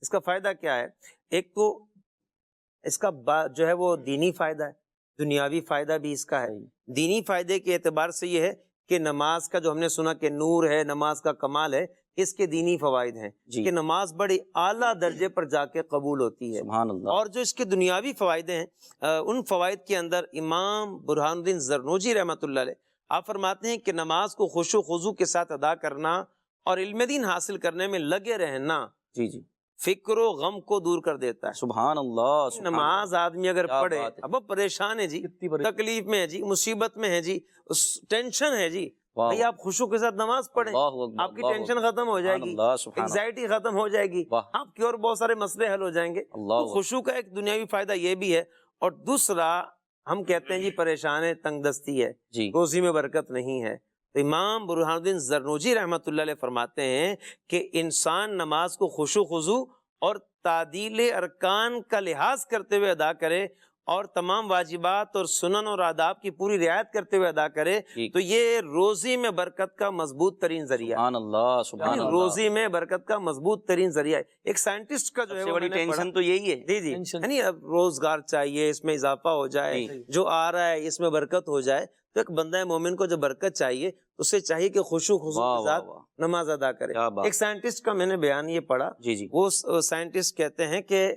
اس کا فائدہ کیا ہے؟ ایک تو اس کا جو ہے وہ دینی فائدہ ہے، دنیاوی فائدہ بھی اس کا ہے۔ دینی فائدے کے اعتبار سے یہ ہے کہ نماز کا جو ہم نے سنا کہ نور ہے، نماز کا کمال ہے، اس کے دینی فوائد ہیں جی کہ نماز بڑی اعلیٰ درجے پر جا کے قبول ہوتی ہے۔ سبحان اللہ، اور جو اس کے دنیاوی فوائد ہیں، ان فوائد کے اندر امام برہان الدین زرنوجی رحمۃ اللہ علیہ آپ فرماتے ہیں کہ نماز کو خشوع خضوع کے ساتھ ادا کرنا اور علم دین حاصل کرنے میں لگے رہنا جی جی فکر و غم کو دور کر دیتا ہے۔ سبحان اللہ، سبحان نماز آدمی اگر کیا پڑھے، بات ہے۔ اب وہ پریشان ہے جی، کتنی بڑی تکلیف میں ہے جی، مصیبت میں ہے جی، ٹینشن ہے جی، واہ، بھائی آپ خشوع کے ساتھ نماز پڑھیں، اللہ اکبر، آپ کی اللہ ٹینشن ختم ہو جائے گی، اللہ، سبحان اللہ، انگزائٹی ختم ہو جائے گی، واہ، آپ کے اور بہت سارے مسئلے حل ہو جائیں گے۔ اللہ تو خشوع کا ایک دنیاوی فائدہ یہ بھی ہے، اور دوسرا ہم کہتے ہیں جی پریشان ہے، تنگ دستی ہے، جی روزی میں برکت نہیں ہے، تو امام برہان الدین زرنوجی رحمۃ اللہ علیہ فرماتے ہیں کہ انسان نماز کو خشوع خضوع اور تعدیل ارکان کا لحاظ کرتے ہوئے ادا کرے اور تمام واجبات اور سنن اور آداب کی پوری رعایت کرتے ہوئے ادا کرے ٹھیک، تو یہ روزی میں برکت کا مضبوط ترین ذریعہ ہے۔ سبحان اللہ، سبحان یعنی اللہ، روزی میں برکت کا مضبوط ترین ذریعہ ہے۔ ایک سائنٹسٹ کا جو سب ہے سے وہ بڑی میں نے پڑھا، ٹینشن تو یہی ہے، جی جی، ٹینشن۔ یعنی اب روزگار چاہیے، اس میں اضافہ ہو جائے، جی، جو آ رہا ہے اس میں برکت ہو جائے، تو ایک بندہ مومن کو جب برکت چاہیے اسے چاہیے کہ خشوع خضوع واہ کے واہ ساتھ واہ، نماز ادا کرے۔ کیا بات، ایک سائنٹسٹ کا میں نے بیان یہ پڑھا، جی جی وہ سائنٹسٹ کہتے ہیں کہ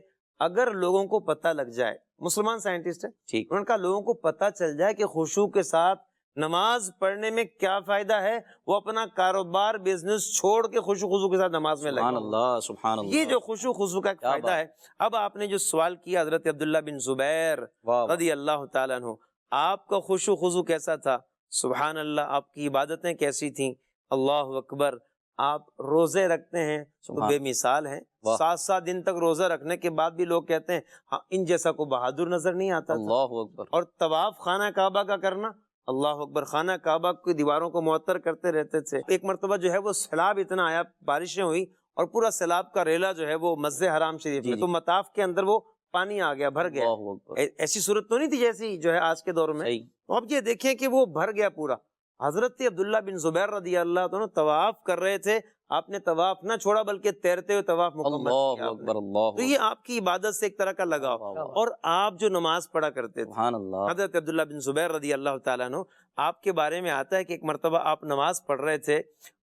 اگر لوگوں کو پتہ لگ جائے، مسلمان سائنٹسٹ ہے، ٹھیک، ان کا لوگوں کو پتہ چل جائے کہ خشوع کے ساتھ نماز پڑھنے میں کیا فائدہ ہے، وہ اپنا کاروبار بزنس چھوڑ کے خشوع خضوع کے ساتھ نماز میں سبحان لگے۔ اللہ، سبحان اللہ، یہ جو خشوع خضوع کا ایک کیا فائدہ بات، ہے۔ اب آپ نے جو سوال کیا حضرت عبداللہ بن زبیر واہ واہ، رضی اللہ تعالیٰ عنہ، آپ کا خشوع خضوع کیسا تھا؟ سبحان اللہ، آپ کی عبادتیں کیسی تھیں؟ اللہ اکبر، آپ روزے رکھتے ہیں تو سبحان بے مثال ہیں، واہ، 7 دن تک روزہ رکھنے کے بعد بھی لوگ کہتے ہیں ہاں ان جیسا کو بہادر نظر نہیں آتا تھا۔ اللہ اکبر، اور طواف خانہ کعبہ کا کرنا، اللہ اکبر، خانہ کعبہ کی دیواروں کو معطر کرتے رہتے تھے۔ ایک مرتبہ جو ہے وہ سیلاب اتنا آیا، بارشیں ہوئی اور پورا سیلاب کا ریلا جو ہے وہ مسجد حرام شریف جی میں، جی، تو مطاف کے اندر وہ پانی آ گیا، بھر گیا۔ اللہ اکبر، ایسی صورت تو نہیں تھی جیسی جو ہے آج کے دور میں۔ صحیح، تو اب یہ دیکھیں کہ وہ بھر گیا پورا۔ حضرت عبداللہ بن زبیر رضی اللہ عنہ طواف کر رہے تھے، آپ نے طواف نہ چھوڑا بلکہ تیرتے ہوئے طواف مکمل اللہ کیا آپ نے۔ اکبر، اللہ تو یہ آپ کی عبادت سے ایک طرح کا لگاؤ، واہ واہ، اور آپ جو نماز پڑھا کرتے تھے، سبحان اللہ، حضرت عبداللہ بن زبیر رضی اللہ تعالیٰ عنہ، آپ کے بارے میں آتا ہے کہ ایک مرتبہ آپ نماز پڑھ رہے تھے،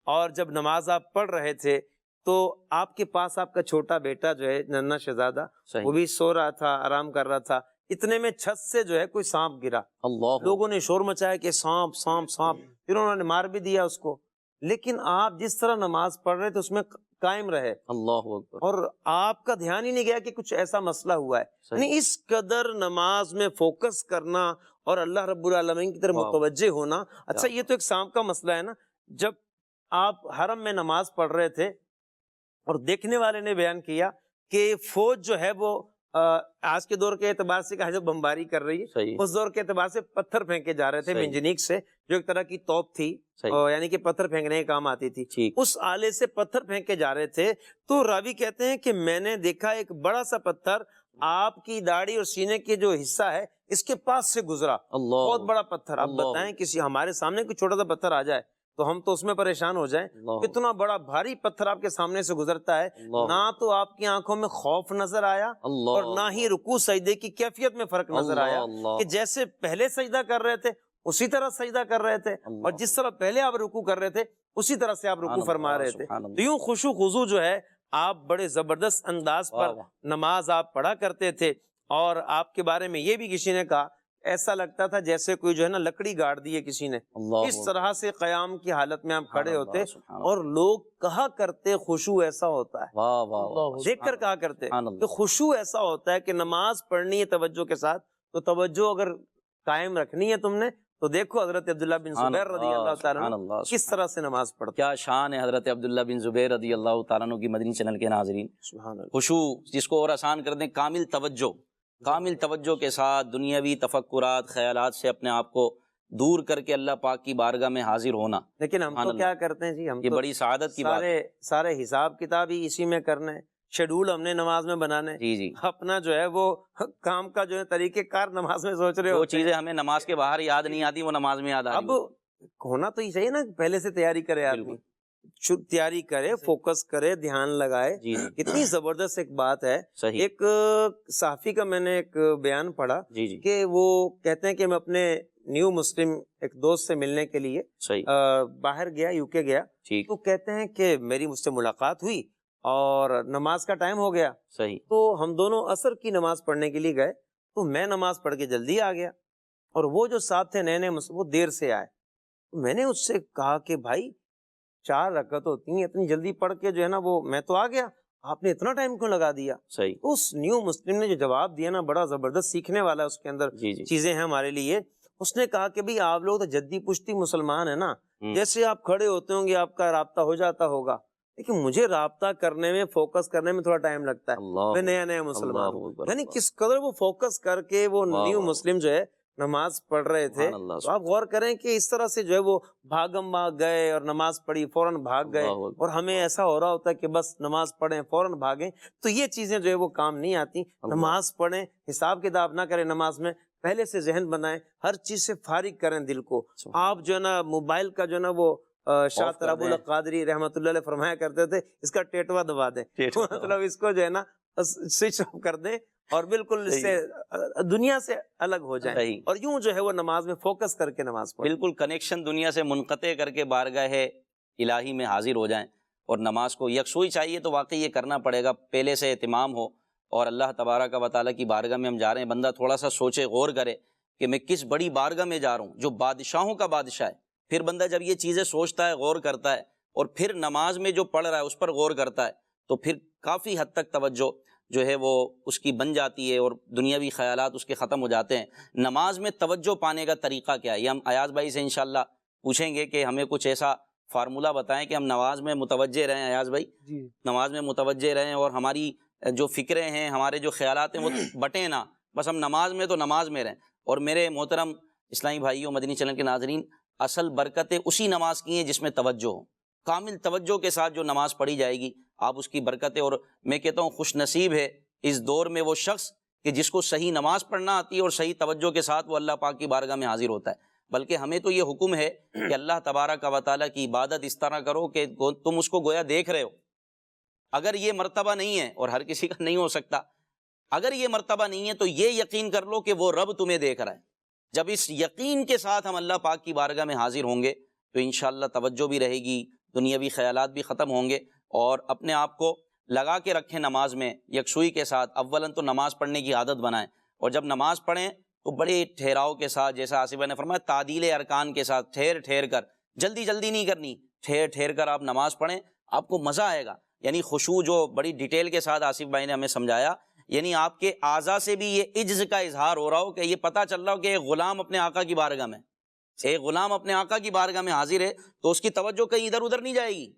اور جب نماز آپ پڑھ رہے تھے تو آپ کے پاس آپ کا چھوٹا بیٹا جو ہے ننھا شہزادہ، وہ صحیح، بھی سو رہا تھا، آرام کر رہا تھا، اتنے میں چھت سے جو ہے کوئی سانپ گرا، اللہ لوگوں نے شور مچایا کہ سانپ سانپ سانپ، پھر انہوں نے مار بھی دیا اس کو، لیکن آپ جس طرح نماز پڑھ رہے تھے اس میں قائم رہے، اللہ اکبر، اور آپ کا دھیان ہی نہیں گیا کہ کچھ ایسا مسئلہ ہوا ہے۔ صحیح، یعنی اس قدر نماز میں فوکس کرنا اور اللہ رب العالمین کی طرف واہ، متوجہ ہونا۔ اچھا، یہ تو ایک سانپ کا مسئلہ ہے نا، جب آپ حرم میں نماز پڑھ رہے تھے اور دیکھنے والے نے بیان کیا کہ فوج جو ہے وہ آج کے دور کے اعتبار سے کہا جو بمباری کر رہی ہے، صحیح، اس دور کے اعتبار سے پتھر پھینکے جا رہے تھے صحیح، منجنیق سے، جو ایک طرح کی توپ تھی، صحیح، یعنی کہ پتھر پھینکنے کے کام آتی تھی، ٹھیک، اس آلے سے پتھر پھینکے جا رہے تھے۔ تو راوی کہتے ہیں کہ میں نے دیکھا ایک بڑا سا پتھر آپ کی داڑھی اور سینے کے جو حصہ ہے اس کے پاس سے گزرا، اللہ، بہت بڑا پتھر۔ اب اللہ، بتائیں کسی ہمارے سامنے کوئی چھوٹا سا پتھر آ جائے تو ہم تو اس میں پریشان ہو جائیں، اللہ، اتنا بڑا بھاری پتھر آپ کے سامنے سے گزرتا ہے، اللہ، نہ تو آپ کی آنکھوں میں خوف نظر آیا اللہ، اور نہ ہی رکوع سجدے کی کیفیت میں فرق نظر آیا، اللہ، کہ جیسے پہلے سجدہ کر رہے تھے اسی طرح سجدہ کر رہے تھے، اللہ، اور جس طرح پہلے آپ رکوع کر رہے تھے اسی طرح سے آپ رکوع فرما رہے تھے۔ تو یوں خشوع خضوع جو ہے آپ بڑے زبردست انداز پر نماز آپ پڑھا کرتے تھے، اور آپ کے بارے میں یہ بھی کسی نے کہا ایسا لگتا تھا جیسے کوئی جو ہے نا لکڑی گاڑ دی ہے کسی نے، اس طرح سے قیام کی حالت میں آپ کھڑے ہوتے، اور لوگ کہا کرتے خشوع ایسا ہوتا ہے، واہ واہ واہ، دیکھ کر کہا کرتے سبحان اللہ، کہ خشوع ایسا ہوتا ہے کہ نماز پڑھنی ہے توجہ کے ساتھ، تو توجہ اگر قائم رکھنی ہے تم نے تو دیکھو حضرت عبداللہ بن زبیر رضی اللہ تعالیٰ سبحان عنہ اللہ، کس طرح سے نماز پڑھتے کیا شان ہے حضرت عبداللہ بن زبیر رضی اللہ تعالیٰ عنہ کی، مدنی چینل کے ناظرین. سبحان اللہ. خشوع جس کو اور آسان کر دیں، کامل توجہ، کامل توجہ کے ساتھ دنیاوی تفکرات خیالات سے اپنے آپ کو دور کر کے اللہ پاک کی بارگاہ میں حاضر ہونا. لیکن ہم سبحان تو اللہ. کیا کرتے ہیں جی، ہم یہ تو بڑی سعادت کی بات ہے. سارے حساب کتاب ہی اسی میں کرنا ہے، شیڈول ہم نے نماز میں بنانا ہے، جی جی، اپنا جو ہے وہ کام کا جو ہے طریقہ کار نماز میں سوچ رہے وہ ہوتے ہیں. چیزیں ہمیں نماز کے باہر یاد نہیں آتی، وہ نماز میں یاد آ اب ہونا تو یہ چاہیے نا، پہلے سے تیاری کرے آدمی، تیاری کرے، فوکس کرے، دھیان لگائے. جی جی اتنی زبردست ایک بات ہے. صحیح. ایک صحافی کا میں نے ایک بیان پڑھا جی جی کہ وہ کہتے ہیں کہ میں اپنے نیو مسلم ایک دوست سے ملنے کے لیے صحیح. باہر گیا، یو کے گیا. ٹھیک. تو کہتے ہیں کہ میری مجھ سے ملاقات ہوئی اور نماز کا ٹائم ہو گیا، صحیح. تو ہم دونوں عصر کی نماز پڑھنے کے لیے گئے. تو میں نماز پڑھ کے جلدی آ گیا اور وہ جو ساتھ تھے نئے نئے وہ دیر سے آئے. میں نے اس سے کہا کہ بھائی 4 رکعت ہوتی ہیں، اتنی جلدی پڑھ کے جو ہے نا وہ میں تو آ گیا، آپ نے اتنا ٹائم کیوں لگا دیا؟ صحیح. اس نیو مسلم نے جو جواب دیا نا، بڑا زبردست، سیکھنے والا ہے، اس کے اندر جی جی چیزیں ہیں ہمارے لیے. اس نے کہا کہ بھئی آپ لوگ تو جدی پشتی مسلمان ہیں نا، ہوں. جیسے آپ کھڑے ہوتے ہوں گے آپ کا رابطہ ہو جاتا ہوگا، لیکن مجھے رابطہ کرنے میں، فوکس کرنے میں تھوڑا ٹائم لگتا ہے. اللہ میں نیا مسلمان ہوں. اللہ اکبر. یعنی کس قدر وہ فوکس کر کے وہ واہ نیو واہ. مسلم جو ہے نماز پڑھ رہے تھے. سبحان اللہ. تو آپ غور کریں کہ اس طرح سے جو ہے وہ بھاگم بھاگ گئے اور نماز پڑھی، فوراً بھاگ گئے. اللہ اکبر. اور ہمیں ایسا ہو رہا ہوتا ہے کہ بس نماز پڑھیں فوراً بھاگیں. تو یہ چیزیں جو ہے وہ کام نہیں آتی. اللہ. نماز پڑھیں، حساب کتاب نہ کریں نماز میں، پہلے سے ذہن بنائیں، ہر چیز سے فارغ کریں دل کو. آپ جو ہے نا موبائل کا جو ہے نا وہ شاہ کر تراب دیں. القادری رحمۃ اللہ علیہ فرمایا کرتے تھے، اس کا ٹیٹوا دبا دیں. مطلب اس کو جو ہے نا سوئچ آف کر دیں اور بالکل اس سے دنیا سے الگ ہو جائیں. صحیح. اور یوں جو ہے وہ نماز میں فوکس کر کے نماز پڑھیں. بالکل کنیکشن دنیا سے منقطع کر کے بارگاہ الہی میں حاضر ہو جائیں. اور نماز کو یکسوئی چاہیے تو واقعی یہ کرنا پڑے گا، پہلے سے اہتمام ہو. اور اللہ تبارک و تعالیٰ کی بارگاہ میں ہم جا رہے ہیں، بندہ تھوڑا سا سوچے، غور کرے کہ میں کس بڑی بارگاہ میں جا رہا ہوں جو بادشاہوں کا بادشاہ ہے. پھر بندہ جب یہ چیزیں سوچتا ہے، غور کرتا ہے، اور پھر نماز میں جو پڑھ رہا ہے اس پر غور کرتا ہے، تو پھر کافی حد تک توجہ جو ہے وہ اس کی بن جاتی ہے اور دنیاوی خیالات اس کے ختم ہو جاتے ہیں. نماز میں توجہ پانے کا طریقہ کیا ہے، یہ ہم ایاز بھائی سے انشاءاللہ پوچھیں گے کہ ہمیں کچھ ایسا فارمولہ بتائیں کہ ہم نماز میں متوجہ رہیں. ایاز بھائی جی نماز میں متوجہ رہیں اور ہماری جو فکریں ہیں، ہمارے جو خیالات ہیں وہ بٹیں نہ، بس ہم نماز میں تو نماز میں رہیں. اور میرے محترم اسلامی بھائیوں، مدنی چینل کے ناظرین، اصل برکتیں اسی نماز کی ہیں جس میں توجہ ہو. کامل توجہ کے ساتھ جو نماز پڑھی جائے گی، آپ اس کی برکتیں، اور میں کہتا ہوں خوش نصیب ہے اس دور میں وہ شخص کہ جس کو صحیح نماز پڑھنا آتی ہے اور صحیح توجہ کے ساتھ وہ اللہ پاک کی بارگاہ میں حاضر ہوتا ہے. بلکہ ہمیں تو یہ حکم ہے کہ اللہ تبارک و تعالیٰ کی عبادت اس طرح کرو کہ تم اس کو گویا دیکھ رہے ہو. اگر یہ مرتبہ نہیں ہے، اور ہر کسی کا نہیں ہو سکتا، اگر یہ مرتبہ نہیں ہے تو یہ یقین کر لو کہ وہ رب تمہیں دیکھ رہا ہے. جب اس یقین کے ساتھ ہم اللہ پاک کی بارگاہ میں حاضر ہوں گے تو انشاءاللہ توجہ بھی رہے گی، دنیاوی خیالات بھی ختم ہوں گے. اور اپنے آپ کو لگا کے رکھیں نماز میں یکسوئی کے ساتھ. اولاً تو نماز پڑھنے کی عادت بنائیں، اور جب نماز پڑھیں تو بڑے ٹھہراؤ کے ساتھ، جیسا آصف بھائی نے فرمایا تعدیل ارکان کے ساتھ، ٹھہر ٹھہر کر، جلدی جلدی نہیں کرنی، ٹھہر ٹھہر کر آپ نماز پڑھیں، آپ کو مزہ آئے گا. یعنی خشوع جو بڑی ڈیٹیل کے ساتھ آصف بھائی نے ہمیں سمجھایا، یعنی آپ کے اعضاء سے بھی یہ عجز کا اظہار ہو رہا ہو کہ یہ پتہ چل رہا ہو کہ ایک غلام اپنے آقا کی بارگاہ میں، ایک غلام اپنے آقا کی بارگاہ میں حاضر ہے، تو اس کی توجہ کہیں ادھر ادھر نہیں جائے گی.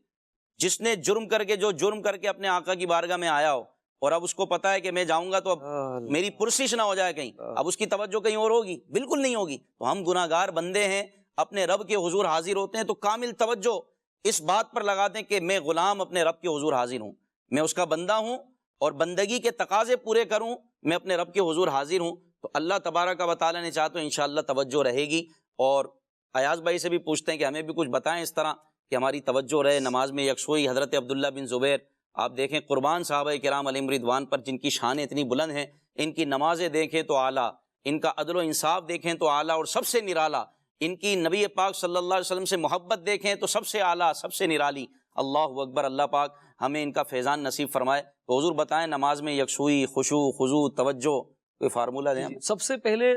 جس نے جرم کر کے اپنے آقا کی بارگاہ میں آیا ہو اور اب اس کو پتا ہے کہ میں جاؤں گا تو اب میری پرسش نہ ہو جائے کہیں، اب اس کی توجہ کہیں اور ہوگی، بالکل نہیں ہوگی. تو ہم گناہگار بندے ہیں، اپنے رب کے حضور حاضر ہوتے ہیں تو کامل توجہ اس بات پر لگا دیں کہ میں غلام اپنے رب کے حضور حاضر ہوں، میں اس کا بندہ ہوں اور بندگی کے تقاضے پورے کروں، میں اپنے رب کے حضور حاضر ہوں. تو اللہ تبارک و تعالیٰ نے چاہا تو انشاءاللہ توجہ رہے گی. اور ایاز بھائی سے بھی پوچھتے ہیں کہ ہمیں بھی کچھ بتائیں اس طرح کہ ہماری توجہ رہے نماز میں یکسوئی. حضرت عبداللہ بن زبیر آپ دیکھیں، قربان صحابہ کرام علیہم رضوان پر جن کی شانیں اتنی بلند ہیں، ان کی نمازیں دیکھیں تو اعلیٰ، ان کا عدل و انصاف دیکھیں تو اعلیٰ اور سب سے نرالا، ان کی نبی پاک صلی اللہ علیہ وسلم سے محبت دیکھیں تو سب سے اعلیٰ، سب سے نرالی. اللہ اکبر. اللہ پاک ہمیں ان کا فیضان نصیب فرمائے. تو حضور بتائیں نماز میں یکسوئی، خشوع، خضوع، توجہ، کوئی فارمولہ دیں. سب سے پہلے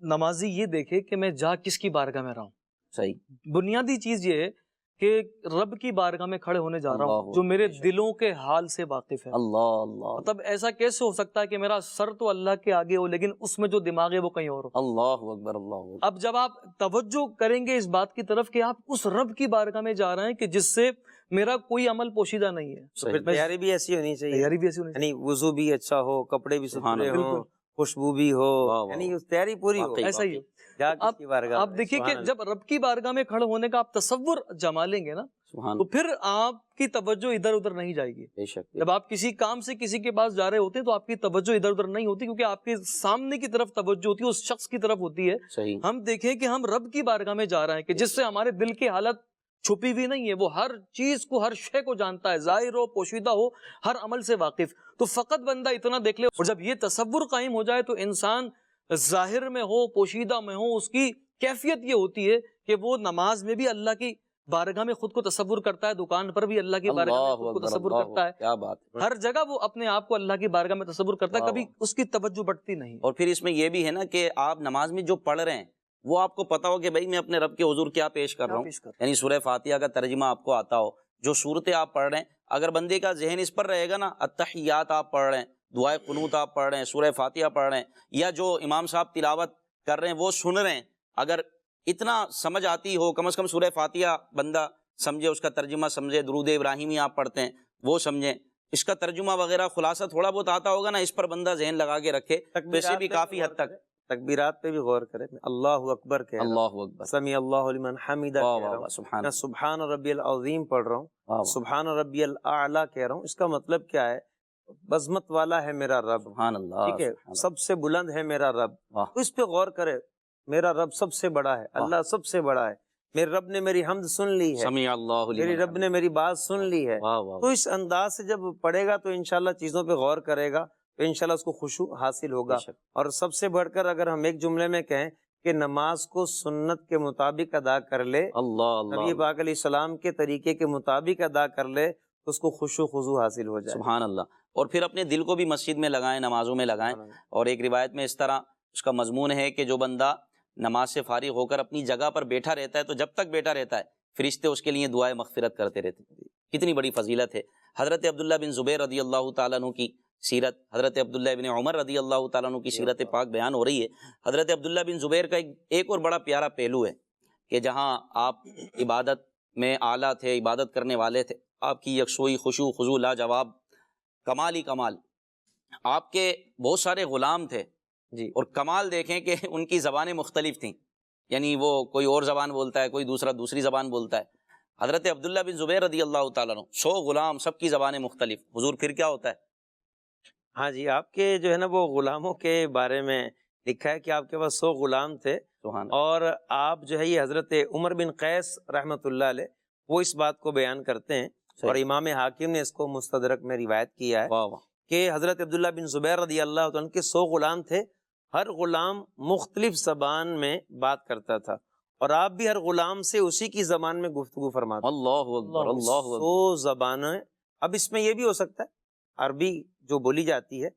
نمازی یہ دیکھے کہ میں جا کس کی بارگاہ میں رہا ہوں. صحیح. بنیادی چیز یہ ہے کہ رب کی بارگاہ میں کھڑے ہونے جا رہا ہوں جو میرے دلوں کے حال سے واقف ہے. اللہ اللہ مطلب ایسا کیسے ہو سکتا ہے کہ میرا سر تو اللہ کے آگے ہو لیکن اس میں جو دماغ ہے وہ کہیں اور ہو. اللہ اکبر اللہ اکبر. اب جب آپ توجہ کریں گے اس بات کی طرف کہ آپ اس رب کی بارگاہ میں جا رہے ہیں کہ جس سے میرا کوئی عمل پوشیدہ نہیں ہے. تو پھر تیاری بھی ایسی ہونی چاہیے، تیاری بھی ایسی ہونی یعنی وضو بھی اچھا ہو، کپڑے بھی سبحان ستھرے اللہ. ہوں، خوشبو بھی ہو، واہ واہ. یعنی اس تیاری پوری ہو. واقعی. ایسا ہی ہے. جا کس کی بارگاہ آپ میں، دیکھیے کہ سبحان جب رب کی بارگاہ میں کھڑے ہونے کا آپ تصور جما لیں گے نا سبحان تو پھر آپ کی توجہ ادھر ادھر نہیں جائے گی. بے شک. جب آپ کسی کام سے کسی کے پاس جا رہے ہوتے ہیں تو آپ کی توجہ ادھر ادھر نہیں ہوتی کیونکہ آپ کے سامنے کی طرف توجہ ہوتی ہے، اس شخص کی طرف ہوتی ہے. صحیح. ہم دیکھیں کہ ہم رب کی بارگاہ میں جا رہے ہیں کہ جس سے ہمارے دل کی حالت چھپی ہوئی نہیں ہے، وہ ہر چیز کو، ہر شے کو جانتا ہے، ظاہر ہو پوشیدہ ہو، ہر عمل سے واقف. تو فقط بندہ اتنا دیکھ لے اور جب یہ تصور قائم ہو جائے تو انسان ظاہر میں ہو پوشیدہ میں ہو، اس کی کیفیت یہ ہوتی ہے کہ وہ نماز میں بھی اللہ کی بارگاہ میں خود کو تصور کرتا ہے، دکان پر بھی اللہ کی بارگاہ میں خود کو تصور کرتا ہے، کیا بات ہے. ہر جگہ وہ اپنے آپ کو اللہ کی بارگاہ میں تصور کرتا ہے، واہ کبھی اس کی توجہ بٹتی نہیں. اور پھر اس میں یہ بھی ہے نا کہ آپ نماز میں جو پڑھ رہے ہیں وہ آپ کو پتا ہو کہ بھائی میں اپنے رب کے حضور کیا پیش کر رہا ہوں. یعنی سورہ فاتحہ کا ترجمہ آپ کو آتا ہو، جو صورتیں آپ پڑھ رہے ہیں اگر بندے کا ذہن اس پر رہے گا نا، التحیات آپ پڑھ رہے ہیں، دعائے قنوت آپ پڑھ رہے ہیں، سورہ فاتحہ پڑھ رہے ہیں، یا جو امام صاحب تلاوت کر رہے ہیں وہ سن رہے ہیں، اگر اتنا سمجھ آتی ہو، کم از کم سورہ فاتحہ بندہ سمجھے، اس کا ترجمہ سمجھے، درود ابراہیمی آپ پڑھتے ہیں وہ سمجھیں، اس کا ترجمہ وغیرہ خلاصہ تھوڑا بہت آتا ہوگا نا، اس پر بندہ ذہن لگا کے رکھے تو اسے بھی کافی حد تک. تکبیرات پہ بھی غور کرے. اللہ اکبر کہہ رہا ہوں، اللہ اکبر. سمیع اللہ لمن حمیدہ واہ کہہ واہ رہا واہ. ہوں، سبحان میں سبحان ربی العظیم پڑھ رہا ہوں، واہ واہ. سبحان ربی الاعلیٰ کہہ رہا ہوں. اس کا مطلب کیا ہے؟ عظمت والا ہے میرا رب، سبحان اللہ. ٹھیک ہے، سبحان اللہ. سب سے بلند ہے میرا رب. واہ. تو اس پہ غور کرے، میرا رب سب سے بڑا ہے، اللہ سب سے بڑا ہے، میرے رب نے میری حمد سن لی ہے، سمیع اللہ میری لمن رب نے میری بات سن لی ہے. واہ واہ. تو اس انداز سے جب پڑھے گا تو انشاءاللہ چیزوں پہ غور کرے گا تو انشاءاللہ اس کو خشوع حاصل ہوگا. بے شک. اور سب سے بڑھ کر اگر ہم ایک جملے میں کہیں کہ نماز کو سنت کے مطابق ادا کر لے، اللہ نبی اللہ. پاک علیہ السلام کے طریقے کے مطابق ادا کر لے تو اس کو خشوع خضوع حاصل ہو جائے. سبحان اللہ. اور پھر اپنے دل کو بھی مسجد میں لگائیں، نمازوں میں لگائیں. اور ایک روایت میں اس طرح اس کا مضمون ہے کہ جو بندہ نماز سے فارغ ہو کر اپنی جگہ پر بیٹھا رہتا ہے تو جب تک بیٹھا رہتا ہے فرشتے اس کے لیے دعائے مغفرت کرتے رہتے ہیں. کتنی بڑی فضیلت ہے. حضرت عبداللہ بن زبیر رضی اللہ تعالیٰ عنہ کی سیرت، حضرت عبداللہ بن عمر رضی اللہ تعالیٰ عنہ کی سیرت پاک بیان ہو رہی ہے. حضرت عبداللہ بن زبیر کا ایک اور بڑا پیارا پہلو ہے کہ جہاں آپ عبادت میں اعلیٰ تھے، عبادت کرنے والے تھے، آپ کی یکسوئی، خشوع خضوع لاجواب، کمال ہی کمال. آپ کے بہت سارے غلام تھے جی، اور کمال دیکھیں کہ ان کی زبانیں مختلف تھیں، یعنی وہ کوئی اور زبان بولتا ہے، کوئی دوسری زبان بولتا ہے. حضرت عبداللہ بن زبیر رضی اللہ تعالیٰ عنہ 100 غلام، سب کی زبانیں مختلف. حضور پھر کیا ہوتا ہے؟ ہاں جی، آپ کے جو ہے نا وہ غلاموں کے بارے میں لکھا ہے کہ آپ کے پاس 100 غلام تھے، سبحان اور آپ جو ہے یہ حضرت عمر بن قیس رحمۃ اللہ علیہ وہ اس بات کو بیان کرتے ہیں، اور امام حاکم نے اس کو مستدرک میں روایت کیا ہے واہ واہ. کہ حضرت عبداللہ بن زبیر رضی اللہ عنہ کے 100 غلام تھے، ہر غلام مختلف زبان میں بات کرتا تھا، اور آپ بھی ہر غلام سے اسی کی زبان میں گفتگو فرماتے. اللہ اکبر اللہ اکبر. 100 زبانیں. اب اس میں یہ بھی ہو سکتا ہے عربی جو بولی جاتی ہے،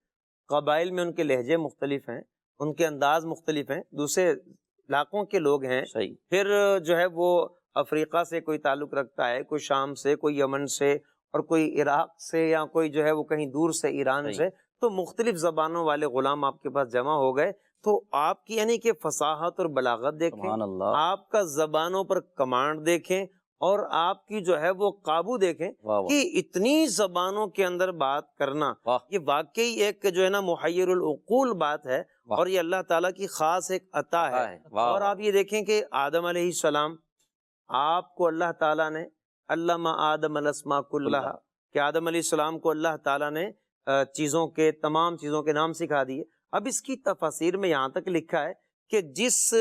قبائل میں ان کے لہجے مختلف ہیں، ان کے انداز مختلف ہیں، دوسرے علاقوں کے لوگ ہیں، صحیح. پھر جو ہے وہ افریقہ سے کوئی تعلق رکھتا ہے، کوئی شام سے، کوئی یمن سے، اور کوئی عراق سے، یا کوئی جو ہے وہ کہیں دور سے ایران صحیح. سے. تو مختلف زبانوں والے غلام آپ کے پاس جمع ہو گئے. تو آپ کی یعنی کہ فصاحت اور بلاغت دیکھیں، سبحان اللہ. آپ کا زبانوں پر کمانڈ دیکھیں، اور آپ کی جو ہے وہ قابو دیکھیں واہ واہ. کہ اتنی زبانوں کے اندر بات کرنا واہ. یہ واقعی ایک جو ہے نا محیر العقول بات ہے، واہ. اور یہ اللہ تعالیٰ کی خاص ایک عطا ہے. واہ اور واہ. آپ یہ دیکھیں کہ آدم علیہ السلام، آپ کو اللہ تعالیٰ نے علم آدم الاسماء کلھا، کہ آدم علیہ السلام کو اللہ تعالیٰ نے چیزوں کے، تمام چیزوں کے نام سکھا دیے. اب اس کی تفاسیر میں یہاں تک لکھا ہے کہ جس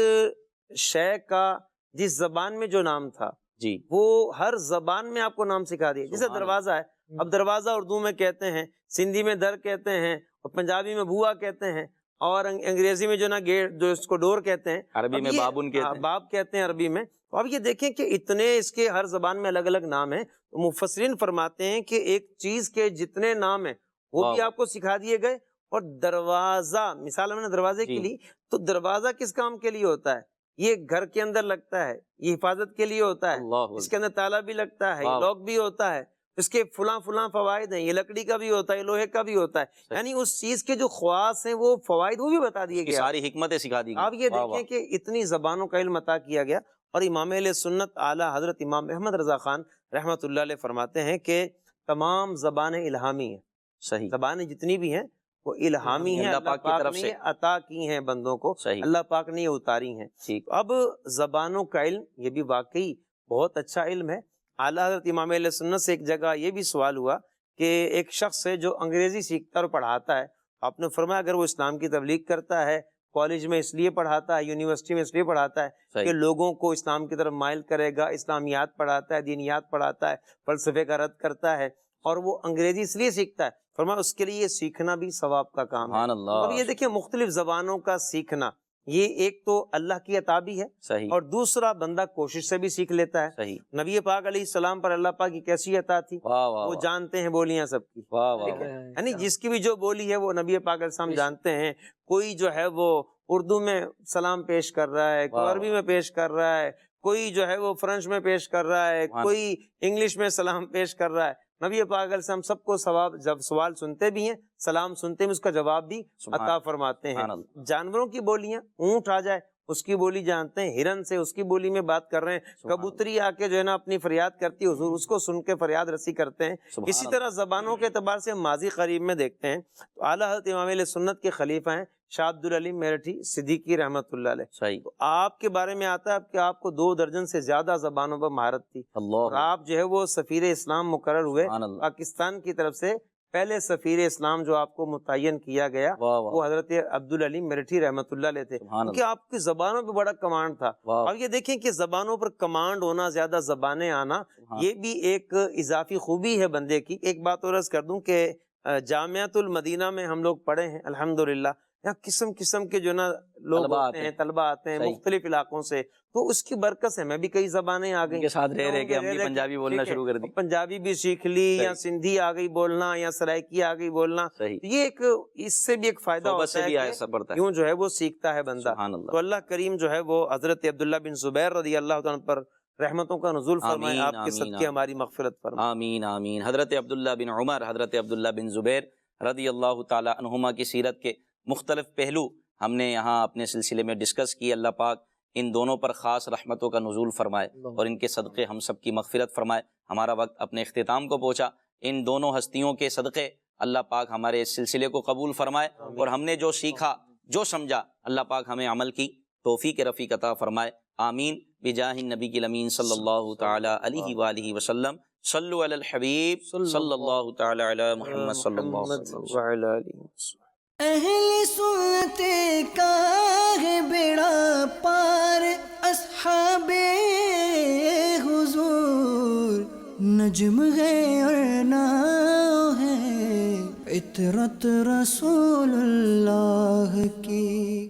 شے کا جس زبان میں جو نام تھا جی وہ ہر زبان میں آپ کو نام سکھا دیا. جیسے دروازہ ہے، اب دروازہ اردو میں کہتے ہیں، سندھی میں در کہتے ہیں، اور پنجابی میں بوا کہتے ہیں، اور انگریزی میں جو نا گیٹ، جو اس کو ڈور کہتے ہیں، عربی میں بابن کہتے ہیں. باب کہتے ہیں عربی میں. تو اب یہ دیکھیں کہ اتنے اس کے ہر زبان میں الگ الگ نام ہیں. مفسرین فرماتے ہیں کہ ایک چیز کے جتنے نام ہیں وہ بھی آپ کو سکھا دیے گئے. اور دروازہ، مثال میں نے دروازے جی. کے لیے، تو دروازہ کس کام کے لیے ہوتا ہے؟ یہ گھر کے اندر لگتا ہے، یہ حفاظت کے لیے ہوتا ہے، اللہ اس کے اندر تالا بھی لگتا ہے، واہ۔ لاک بھی ہوتا ہے، اس کے فلاں فوائد ہیں، یہ لکڑی کا بھی ہوتا ہے، یہ لوہے کا بھی ہوتا ہے، یعنی اس چیز کے جو خواص ہیں وہ فوائد وہ بھی بتا دیے اس کی گئے۔ ساری حکمتیں سکھا دی گئی۔ آپ یہ واہ دیکھیں کہ اتنی زبانوں کا علم عطا کیا گیا، اور امام اہل سنت اعلیٰ حضرت امام احمد رضا خان رحمۃ اللہ علیہ فرماتے ہیں کہ تمام زبانیں الہامی ہیں، صحیح زبانیں جتنی بھی ہیں وہ الہامی ہیں، اللہ اللہ پاک کی پاک طرف نے سے یہ عطا کی ہیں بندوں کو، صحیح اللہ پاک نے یہ اتاری ہیں۔ ٹھیک اب زبانوں کا علم یہ بھی واقعی بہت اچھا علم ہے۔ اعلیٰ حضرت امام اہل سنت سے ایک جگہ یہ بھی سوال ہوا کہ ایک شخص ہے جو انگریزی سیکھتا اور پڑھاتا ہے، آپ نے فرمایا اگر وہ اسلام کی تبلیغ کرتا ہے، کالج میں اس لیے پڑھاتا ہے، یونیورسٹی میں اس لیے پڑھاتا ہے کہ صحیح لوگوں کو اسلام کی طرف مائل کرے گا، اسلامیات پڑھاتا ہے، دینیات پڑھاتا ہے، فلسفے کا رد کرتا ہے، اور وہ انگریزی اس لیے سیکھتا ہے، فرمایا اس کے لیے سیکھنا بھی ثواب کا کام ہے۔ سبحان اللہ اب یہ دیکھیں مختلف زبانوں کا سیکھنا، یہ ایک تو اللہ کی عطا بھی ہے، صحیح اور دوسرا بندہ کوشش سے بھی سیکھ لیتا ہے۔ صحیح نبی پاک علیہ السلام پر اللہ پاک کی کیسی عطا تھی، واہ واہ وہ واہ جانتے ہیں بولیاں سب کی، واہ واہ ٹھیک ہے؟ واہ۔ یعنی جس کی بھی جو بولی ہے وہ نبی پاک علیہ السلام جانتے ہیں۔ کوئی جو ہے وہ اردو میں سلام پیش کر رہا ہے، کوئی واہ عربی میں پیش کر رہا ہے، کوئی جو ہے وہ فرنچ میں پیش کر رہا ہے، سبحان کوئی انگلش میں سلام پیش کر رہا ہے۔ نبی پاک علیہ السلام سب کو ثواب، جب سوال سنتے بھی ہیں، سلام سنتے بھی اس کا جواب بھی سبحان عطا فرماتے ہیں۔ سبحان اللہ جانوروں کی بولیاں، اونٹ آ جائے اس کی بولی جانتے ہیں، ہرن سے اس کی بولی میں بات کر رہے ہیں، سبحان کبوتری آ کے جو ہے نا اپنی فریاد کرتی ہے، حضور اس کو سن کے فریاد رسی کرتے ہیں۔ سبحان اسی اللہ طرح زبانوں کے اعتبار سے ماضی قریب میں دیکھتے ہیں تو اعلیٰ حضرت امام علیہ سنت کے خلیفہ ہیں شاہ عبد العلیم میرٹھی صدیقی رحمۃ اللہ علیہ۔ صحیح تو آپ کے بارے میں آتا ہے کہ آپ کو 2 درجن سے زیادہ زبانوں پر مہارت تھی، اور اللہ آپ جو ہے وہ سفیر اسلام مقرر ہوئے، سبحان اللہ پاکستان کی طرف سے پہلے سفیر اسلام جو آپ کو متعین کیا گیا واہ وہ واہ حضرت عبد العلیم میرٹھی رحمۃ اللہ علیہ تھے، سبحان کیونکہ آپ کی زبانوں پہ بڑا کمانڈ تھا۔ واہ اب یہ دیکھیں کہ زبانوں پر کمانڈ ہونا، زیادہ زبانیں آنا، یہ بھی ایک اضافی خوبی ہے بندے کی۔ ایک بات اور عرض کر دوں کہ جامعۃ المدینہ میں ہم لوگ پڑھے ہیں الحمدللہ، یہاں قسم قسم کے جو نا لوگ طلباء ہوتے آتے ہیں، ہیں، طلباء آتے ہیں صحیح مختلف علاقوں سے، تو اس کی برکت سے میں بھی کئی زبانیں آ ان گئی کے ساتھ رہ رہ کے ہم بھی رہ پنجابی بولنا ٹھیک ہے، شروع کر دی۔ پنجابی بھی سیکھ لی، یا صحیح سندھی آ گئی بولنا، یا سرائکی آ گئی بولنا۔ صحیح یہ ایک اس سے بھی ایک فائدہ صحبت ہوتا سے ہے بھی کہ آیا پڑتا ہے۔ یوں جو ہے وہ سیکھتا ہے بندہ۔ سبحان تو اللہ اللہ کریم جو ہے وہ حضرت عبداللہ بن زبیر رضی اللہ تعالیٰ پر رحمتوں کا نزول فرمائے، آمین آپ کے آمین صدقے آمین ہماری مغفرت فرمائے۔ آمین آمین۔ حضرت عبداللہ بن عمر، حضرت عبداللہ بن زبیر رضی اللہ تعالی عنہما کی سیرت کے مختلف پہلو ہم نے یہاں اپنے سلسلے میں ڈسکس کی۔ اللہ پاک ان دونوں پر خاص رحمتوں کا نزول فرمائے اور ان کے صدقے ہم سب کی مغفرت فرمائے۔ ہمارا وقت اپنے اختتام کو پہنچا، ان دونوں ہستیوں کے صدقے اللہ پاک ہمارے اس سلسلے کو قبول فرمائے، اور ہم نے جو سیکھا، جو سمجھا، اللہ پاک ہمیں عمل کی توفیق رفیق عطا فرمائے۔ آمین بجاہ النبی الامین صلی اللہ تعالی علیہ وآلہ وسلم۔ صلو علی الحبیب صلی اللہ تعالی علی محمد صلی اللہ علیہ وسلم۔ وعلی آلہ وصحبہ۔ اہل سنت کا ہے بیڑا پار، اصحاب حضور نجم ہے اور ناؤ ہے، عطرت رسول اللہ کی۔